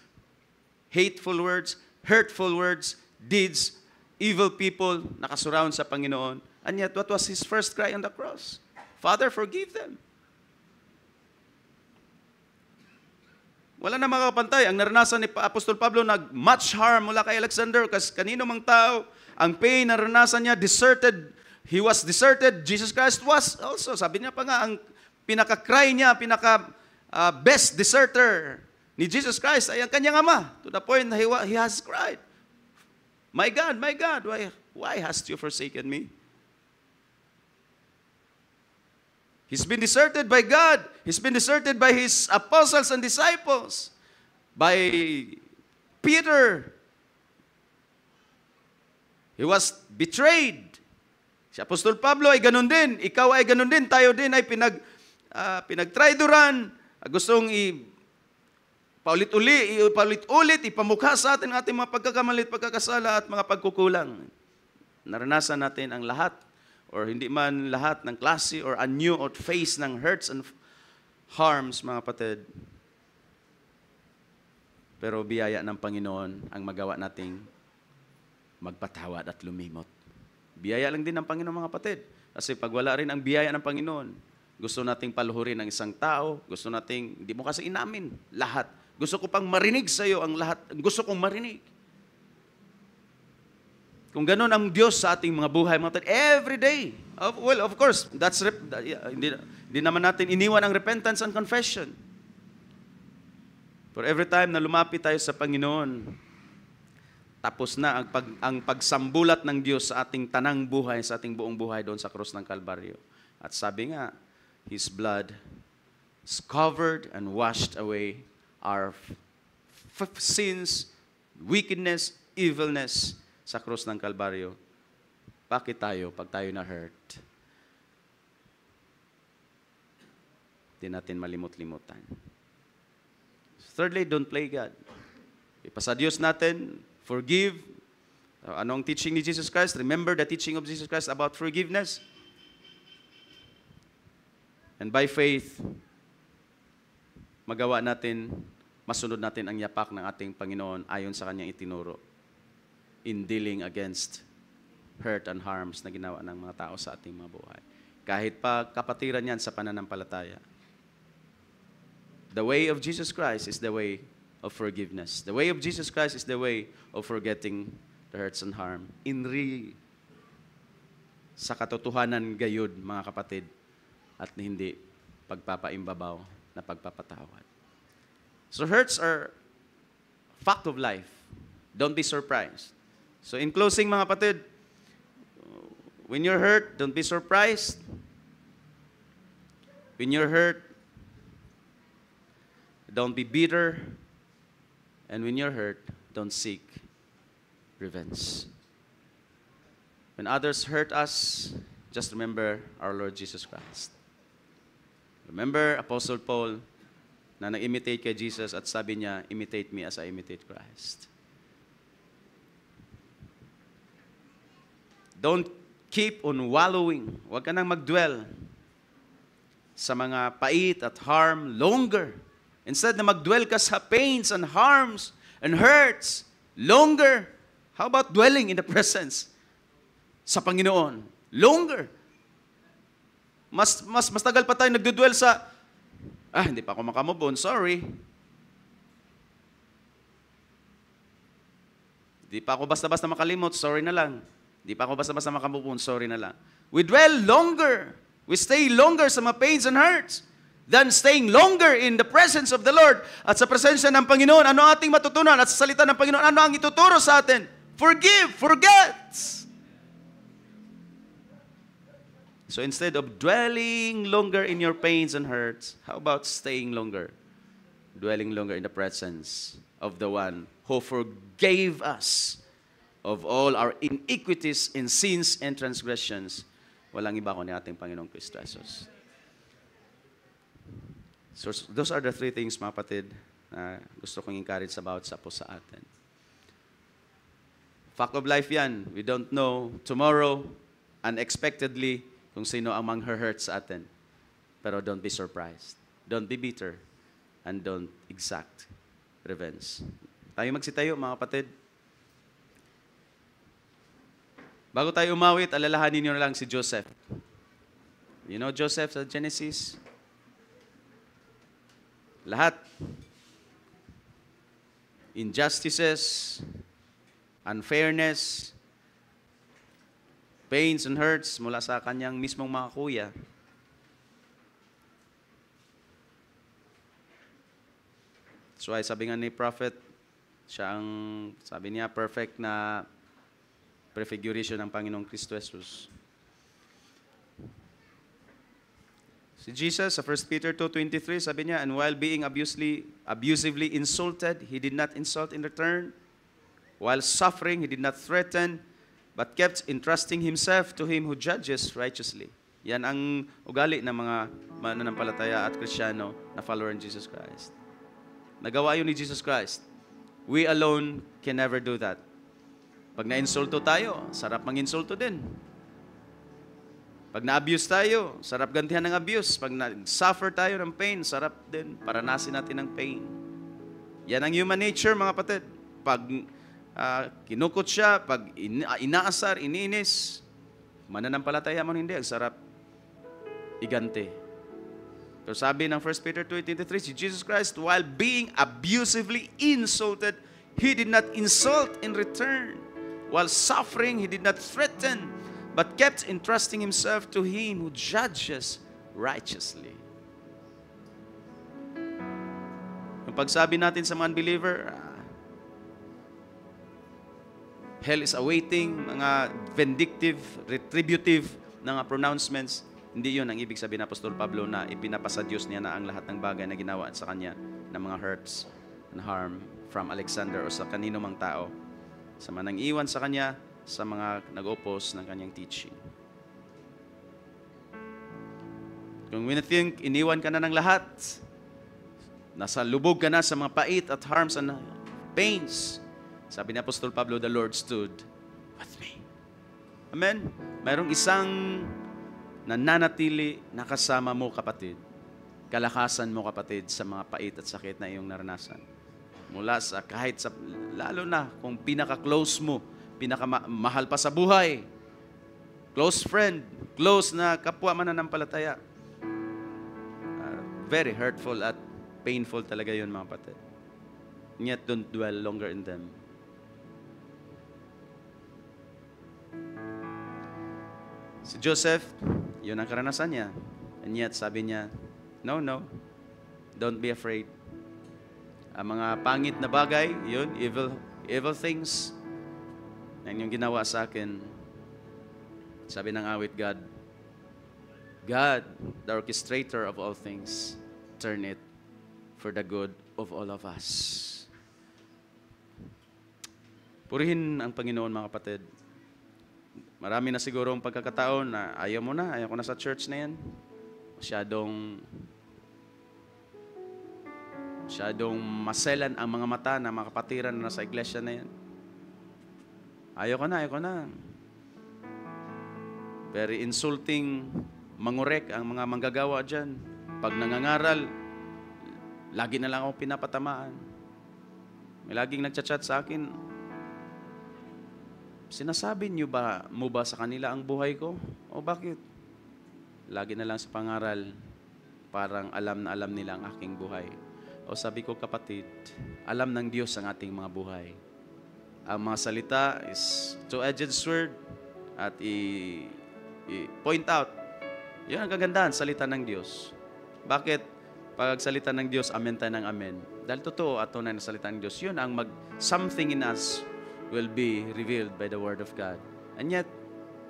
hateful words, hurtful words, deeds, evil people nakasurround sa Panginoon. And yet, what was His first cry on the cross? Father, forgive them. Wala na makakapantay. Ang naranasan ni Apostol Pablo, much harm mula kay Alexander, kasi kanino mang tao, ang pain na naranasan niya, he was deserted, Jesus Christ was also. Sabi niya pa nga, ang pinaka-cry niya, best deserter ni Jesus Christ ay ang kanyang ama. To the point na he has cried, my God, why hast you forsaken me? He's been deserted by God. He's been deserted by His apostles and disciples. By Peter. He was betrayed. Si Apostol Pablo ay ganun din. Ikaw ay ganun din. Tayo din ay pinagtraidoran. Gustong paulit-ulit, ipamukha sa atin ang ating mga pagkakamali at pagkakasala at mga pagkukulang. Naranasan natin ang lahat or hindi man lahat ng klase or anyo or face ng hurts and harms, mga kapatid. Pero biyaya ng Panginoon ang magawa nating magpatawad at lumimot. Biyaya lang din ng Panginoon, mga kapatid. Kasi pag wala rin ang biyaya ng Panginoon, gusto nating paluhurin ang isang tao, gusto nating, hindi mo kasi inamin lahat. Gusto ko pang marinig sa iyo ang lahat, gusto kong marinig. Kung ganun ang Diyos sa ating mga buhay, mga kapatid, every day. Well, of course, hindi naman natin iniwan ang repentance and confession. For every time na lumapit tayo sa Panginoon, tapos na ang pagsambulat ng Diyos sa ating tanang buhay, sa ating buong buhay doon sa krus ng Kalbaryo. At sabi nga, His blood is covered and washed away our sins, wickedness, evilness sa krus ng Kalbaryo. Bakit tayo, pag tayo na-hurt, di natin malimot-limutan. Thirdly, don't play God. Ipasa Diyos natin, forgive. Ano ang teaching ni Jesus Christ? Remember the teaching of Jesus Christ about forgiveness. And by faith, magawa natin, masunod natin ang yapak ng ating Panginoon ayon sa Kanyang itinuro in dealing against hurt and harms na ginawa ng mga tao sa ating mga buhay. Kahit pa kapatiran yan sa pananampalataya. The way of Jesus Christ is the way of forgiveness. The way of Jesus Christ is the way of forgetting the hurts and harm. Sa katotohanan gayud, mga kapatid, at hindi pagpapaimbabaw na pagpapatawad. So hurts are fact of life. Don't be surprised. So in closing, mga kapatid, when you're hurt, don't be surprised. When you're hurt, don't be bitter. And when you're hurt, don't seek revenge. When others hurt us, just remember our Lord Jesus Christ. Remember Apostle Paul na nag-imitate kay Jesus at sabi niya, imitate me as I imitate Christ. Don't keep on wallowing. Huwag ka nang mag-dwell sa mga pait at harm longer. Instead na mag-dwell ka sa pains and harms and hurts longer. How about dwelling in the presence sa Panginoon? Longer. Mas tagal pa tayo nagdudwell sa, hindi pa ako makamove on, sorry. Hindi pa ako basta-basta makalimot, sorry na lang. Hindi pa ako basta-basta makamove on, sorry na lang. We dwell longer. We stay longer sa mga pains and hurts than staying longer in the presence of the Lord. At sa presensya ng Panginoon, ano ating matutunan? At sa salita ng Panginoon, ano ang ituturo sa atin? Forgive, forget. So instead of dwelling longer in your pains and hurts, how about staying longer? Dwelling longer in the presence of the one who forgave us of all our iniquities and sins and transgressions. Walang iba kundi ating Panginoong Kristo Jesus. So, those are the three things, mga kapatid, na gusto kong encourage about sa po sa atin. Fact of life yan. We don't know tomorrow, unexpectedly, kung sino ang mang-hurt sa atin. Pero don't be surprised. Don't be bitter. And don't exact revenge. Tayo magsitayo, mga kapatid. Bago tayo umawit, alalahanin niyo na lang si Joseph. You know Joseph sa Genesis? Lahat. Injustices, unfairness, pains and hurts mula sa kanyang mismong mga kuya. So ay sabi nga ni prophet, siya ang, sabi niya, perfect na prefiguration ng Panginoong Kristo Jesus. Si Jesus, sa 1 Peter 2:23, sabi niya, and while being abusively insulted, he did not insult in return. While suffering, he did not threaten, but kept entrusting himself to him who judges righteously. Yan ang ugali ng mga mananampalataya at Kristiyano na follower ng Jesus Christ. Nagawa yun ni Jesus Christ. We alone can never do that. Pag na-insulto tayo, sarap mang-insulto din. Pag na-abuse tayo, sarap gantihan ng abuse. Pag na-suffer tayo ng pain, sarap din paranasin natin ng pain. Yan ang human nature, mga kapatid. Pag kinukot siya, pag inaasar, iniinis, mananampalataya mo hindi, ang sarap igante. So sabi ng 1 Peter 2:23, si Jesus Christ, while being abusively insulted, he did not insult in return. While suffering, he did not threaten, but kept entrusting himself to him who judges righteously. Yung pagsabi natin sa mga unbeliever, hell is awaiting, mga vindictive, retributive na mga pronouncements, hindi yun ang ibig sabihin ng Apostol Pablo na ipinapasa Diyos niya na ang lahat ng bagay na ginawa sa kanya ng mga hurts and harm from Alexander o sa kanino mang tao, sa manang iwan sa kanya, sa mga nag-oppose ng kanyang teaching. Kung we think iniwan ka na ng lahat, nasa lubog ka na sa mga pait at harms and pains, sabi ni Apostol Pablo, the Lord stood with me. Amen? Mayroong isang nananatili na kasama mo, kapatid. Kalakasan mo, kapatid, sa mga pait at sakit na iyong naranasan. Mula sa kahit sa, lalo na kung pinaka-close mo, pinakamahal pa sa buhay, close friend, close na kapwa mananampalataya. Very hurtful at painful talaga yun, mga kapatid. Yet don't dwell longer in them. Si Joseph, yun ang karanasan niya. And yet, sabi niya, no, don't be afraid. Ang mga pangit na bagay, yun, evil things, na yung ginawa sa akin, sabi ng awit, God, the orchestrator of all things, turn it for the good of all of us. Purihin ang Panginoon, mga kapatid. Marami na siguro ang pagkakataon na ayaw ko na sa church na yan. Masyadong maselan ang mga mata na mga kapatiran na nasa iglesia na yan. Ayaw ko na. Very insulting, mangurek ang mga manggagawa dyan. Pag nangangaral, lagi na lang ako pinapatamaan. May laging nagchat-chat sa akin, sinasabi niyo mo ba sa kanila ang buhay ko? O bakit? Lagi na lang sa pangaral, parang alam na alam nila ang aking buhay. O sabi ko, kapatid, alam ng Diyos ang ating mga buhay. Ang mga salita is two-edged sword at i-point out. Yun ang kagandahan, salita ng Diyos. Bakit? Pag salita ng Diyos, amen tayo ng amen. Dahil totoo at tunay na salita ng Diyos, yun ang something in us will be revealed by the Word of God. And yet,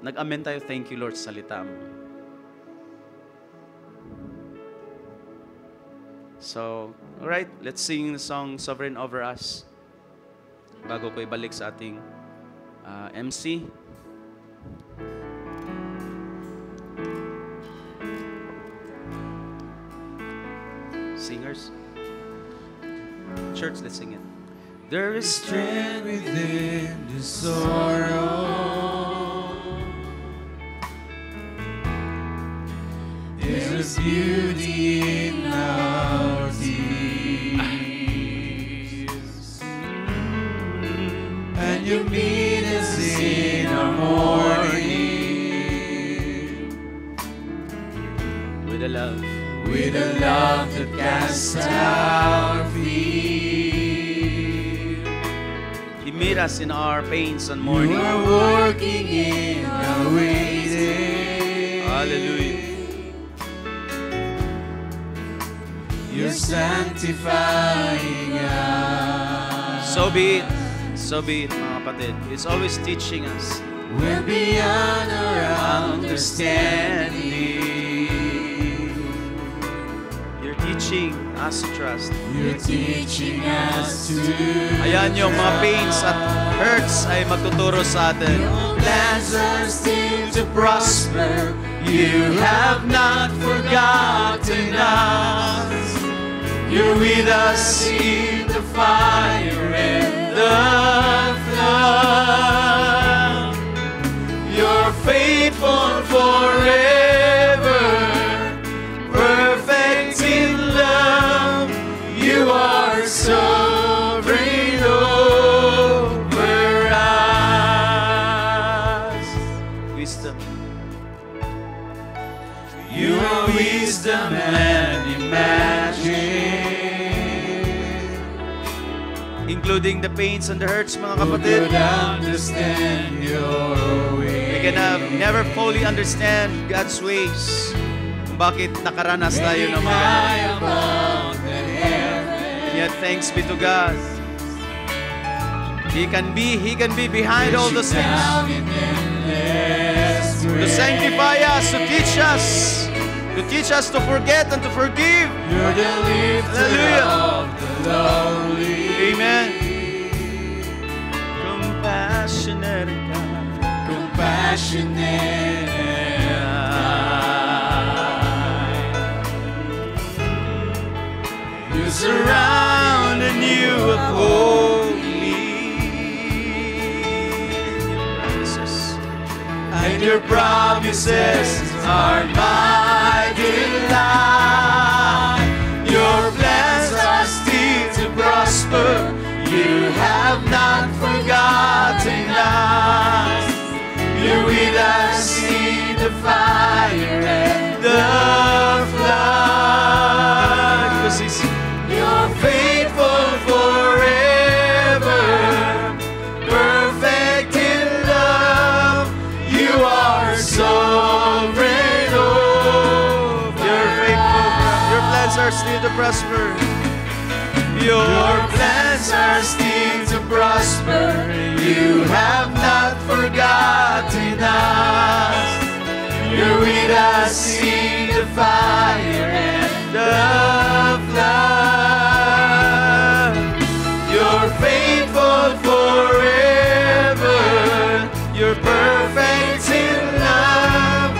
nag-amen tayo, thank you Lord, sa salita mo. So, alright, let's sing the song Sovereign Over Us bago ko ibalik sa ating MC. Singers. Church, let's sing it. There is strength within the sorrow. There's beauty in our tears, and you meet us in our mourning with a love that casts out fear. You meet us in our pains and mourning. You are working in our waiting. Hallelujah. You're sanctifying us. So be it, mga kapatid. It's always teaching us. We're beyond our understanding. You're teaching us to trust. You're teaching us to Ayan yung mga pains at hurts ay magtuturo sa atin. Your plans are still to prosper. You have not forgotten us. You're with us in the fire and the flood. You're faithful forever, perfect in love. You are sovereign over us. Wisdom. You are wisdom and imagine. Including the pains and the hurts, mga Who kapatid. could understand your way? We can never fully understand God's ways. Kung bakit nakaranas tayo ng mga ganun. above the heavens. Yet thanks be to God. He can be behind all those things. Down in endless To grace. sanctify us, to teach us to forget and to forgive. You're the lifter Hallelujah. of the lonely. Amen. Compassionate God. Compassionate and kind. You surround and you uphold me. And your promises are my delight. Your plans are still to prosper. You have not forgotten us. You're with us in the fire and the flood. You're faithful forever, perfect in love. You are sovereign over. You're faithful. Your plans are still to prosper. Your plans are still to prosper. You have not forgotten us. You're with us in the fire and the flood. You're faithful forever. You're perfect in love.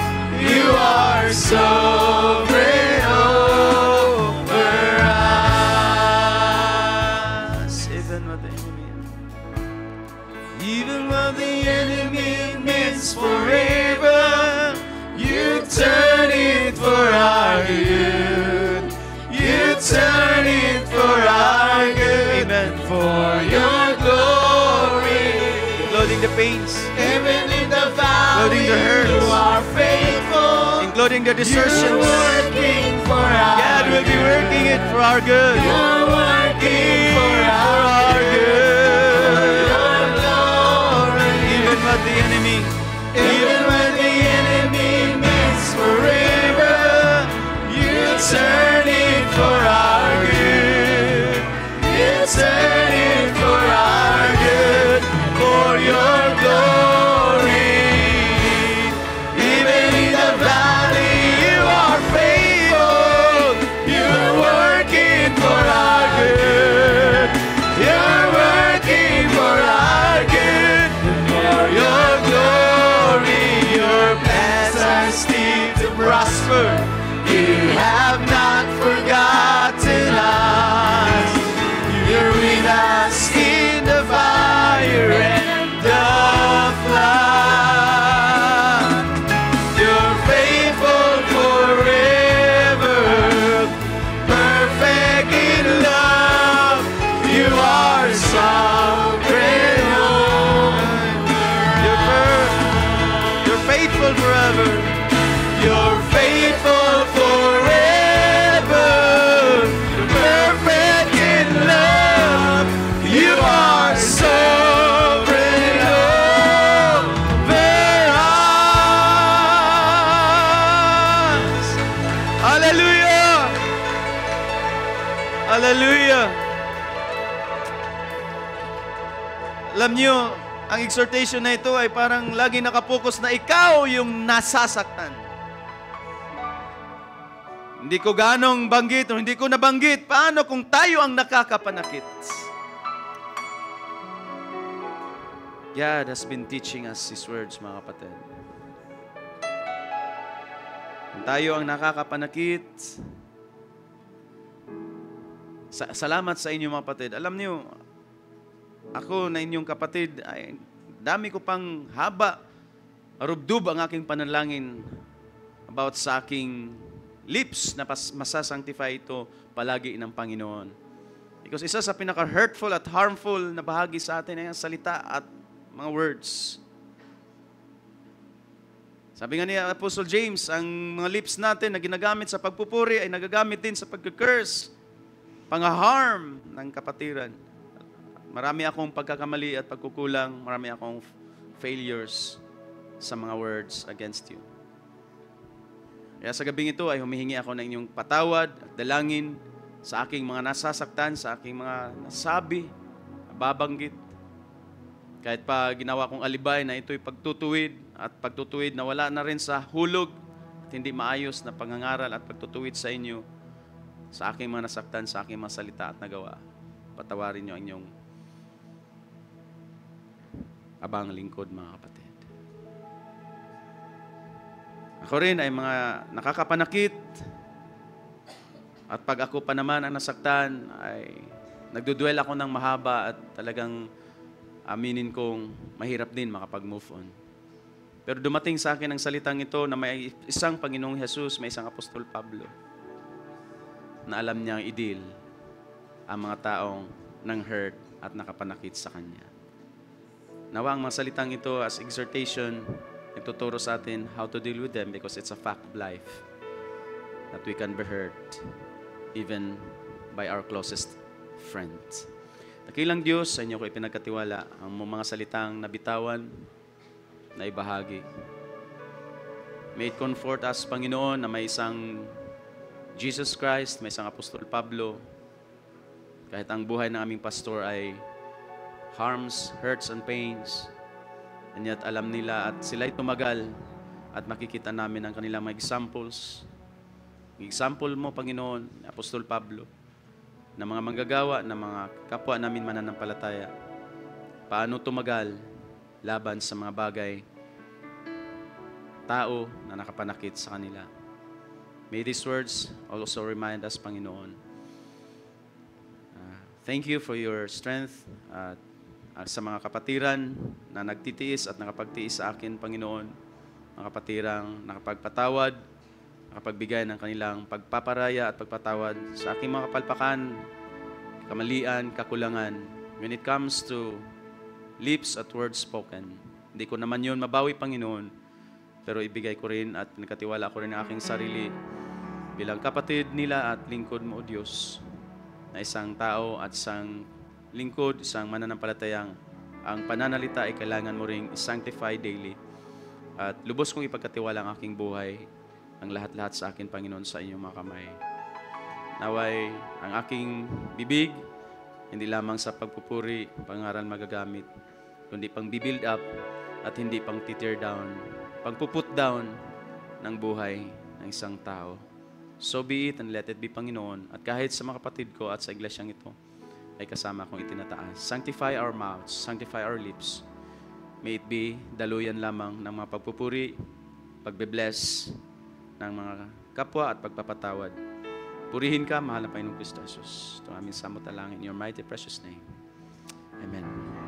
You are sovereign over us. Even what the enemy means forever, you turn it for our good. You turn it for our good. Amen. For your glory. Including the pains, Even in the valley, Including the hurts. you are faithful. including the You're desertions. working for our God will be working it for our good. You're working for our good. Your glory. Even what the enemy, Even when the enemy means forever, you turn it for our good. You turn it for our good, for your glory. Even in the valley, you are faithful. You're working for our good. You're prosper. You have not forgotten us. You're with us in the fire and the flood. You're faithful forever, perfect in love. You are sovereign. You're faithful forever. You're faithful forever, perfect in love. You are sovereign over us. Hallelujah! Hallelujah! Alam niyo, ang exhortation na ito ay parang lagi nakapokus na ikaw yung nasasaktan. Hindi ko ganong banggit o hindi ko nabanggit. Paano kung tayo ang nakakapanakit? God has been teaching us His words, mga kapatid. Kung tayo ang nakakapanakit, salamat sa inyo, mga kapatid. Alam niyo, ako na inyong kapatid, ay dami ko pang haba, rubdub ang aking panalangin about sa aking lips na masasanctify ito palagi ng Panginoon. Because isa sa pinaka-hurtful at harmful na bahagi sa atin ay ang salita at mga words. Sabi nga ni Apostle James, ang mga lips natin na ginagamit sa pagpupuri ay nagagamit din sa pag-curse, pang-harm ng kapatiran. Marami akong pagkakamali at pagkukulang, marami akong failures sa mga words against you. Kaya sa gabing ito ay humihingi ako ng inyong patawad at dalangin sa aking mga nasasaktan, sa aking mga nasabi, nababanggit. Kahit pa ginawa kong alibay na ito'y pagtutuwid at pagtutuwid na wala na rin sa hulog at hindi maayos na pangangaral at pagtutuwid sa inyo, sa aking mga nasaktan, sa aking mga salita at nagawa. Patawarin niyo ang inyong abang lingkod, mga kapatid. Ako rin ay mga nakakapanakit at pag ako pa naman ang nasaktan ay nagdudwell ako ng mahaba at talagang aminin kong mahirap din makapag-move on. Pero dumating sa akin ang salitang ito na may isang Panginoong Jesus, may isang Apostol Pablo na alam niyang i-deal ang mga taong nang hurt at nakapanakit sa Kanya. Nawa ang mga salitang ito as exhortation, nagtuturo sa atin how to deal with them because it's a fact of life that we can be hurt even by our closest friends. Dakilang Diyos, sa inyo ko ipinagkatiwala ang mga salitang nabitawan na ibahagi. May it comfort us, Panginoon, na may isang Jesus Christ, may isang Apostol Pablo, kahit ang buhay ng aming pastor ay harms, hurts, and pains, and yet alam nila at sila'y tumagal at makikita namin ang kanilang mga examples. Example mo, Panginoon, Apostol Pablo, na mga manggagawa, na mga kapwa namin mananampalataya. Paano tumagal laban sa mga bagay, tao na nakapanakit sa kanila. May these words also remind us, Panginoon. Thank you for your strength sa mga kapatiran na nagtitiis at nakapagtiis sa akin, Panginoon. Mga kapatirang nakapagpatawad, nakapagbigay ng kanilang pagpaparaya at pagpatawad sa aking mga kapalpakan, kamalian, kakulangan. When it comes to lips at words spoken, hindi ko naman yun mabawi, Panginoon, pero ibigay ko rin at pinagkatiwala ko rin ang aking sarili bilang kapatid nila at lingkod mo, O Diyos, na isang tao at isang lingkod, isang mananampalatayang ang pananalita ay kailangan mo ring sanctify daily. At lubos kong ipagkatiwala ang aking buhay, ang lahat-lahat sa akin, Panginoon, sa inyong mga kamay. Naway ang aking bibig, hindi lamang sa pagpupuri, pangaral magagamit, kundi pang build up at hindi pang tear down, pang put down ng buhay ng isang tao. So be it and let it be, Panginoon. At kahit sa mga kapatid ko at sa iglesyang ito, ay kasama kong itinataas. Sanctify our mouths, sanctify our lips. May it be daluyan lamang ng mga pagpupuri, pagbe-bless, ng mga kapwa at pagpapatawad. Purihin ka, mahal na Panginoong Kristo Jesus. Ito ang aming samutalangin in your mighty precious name. Amen.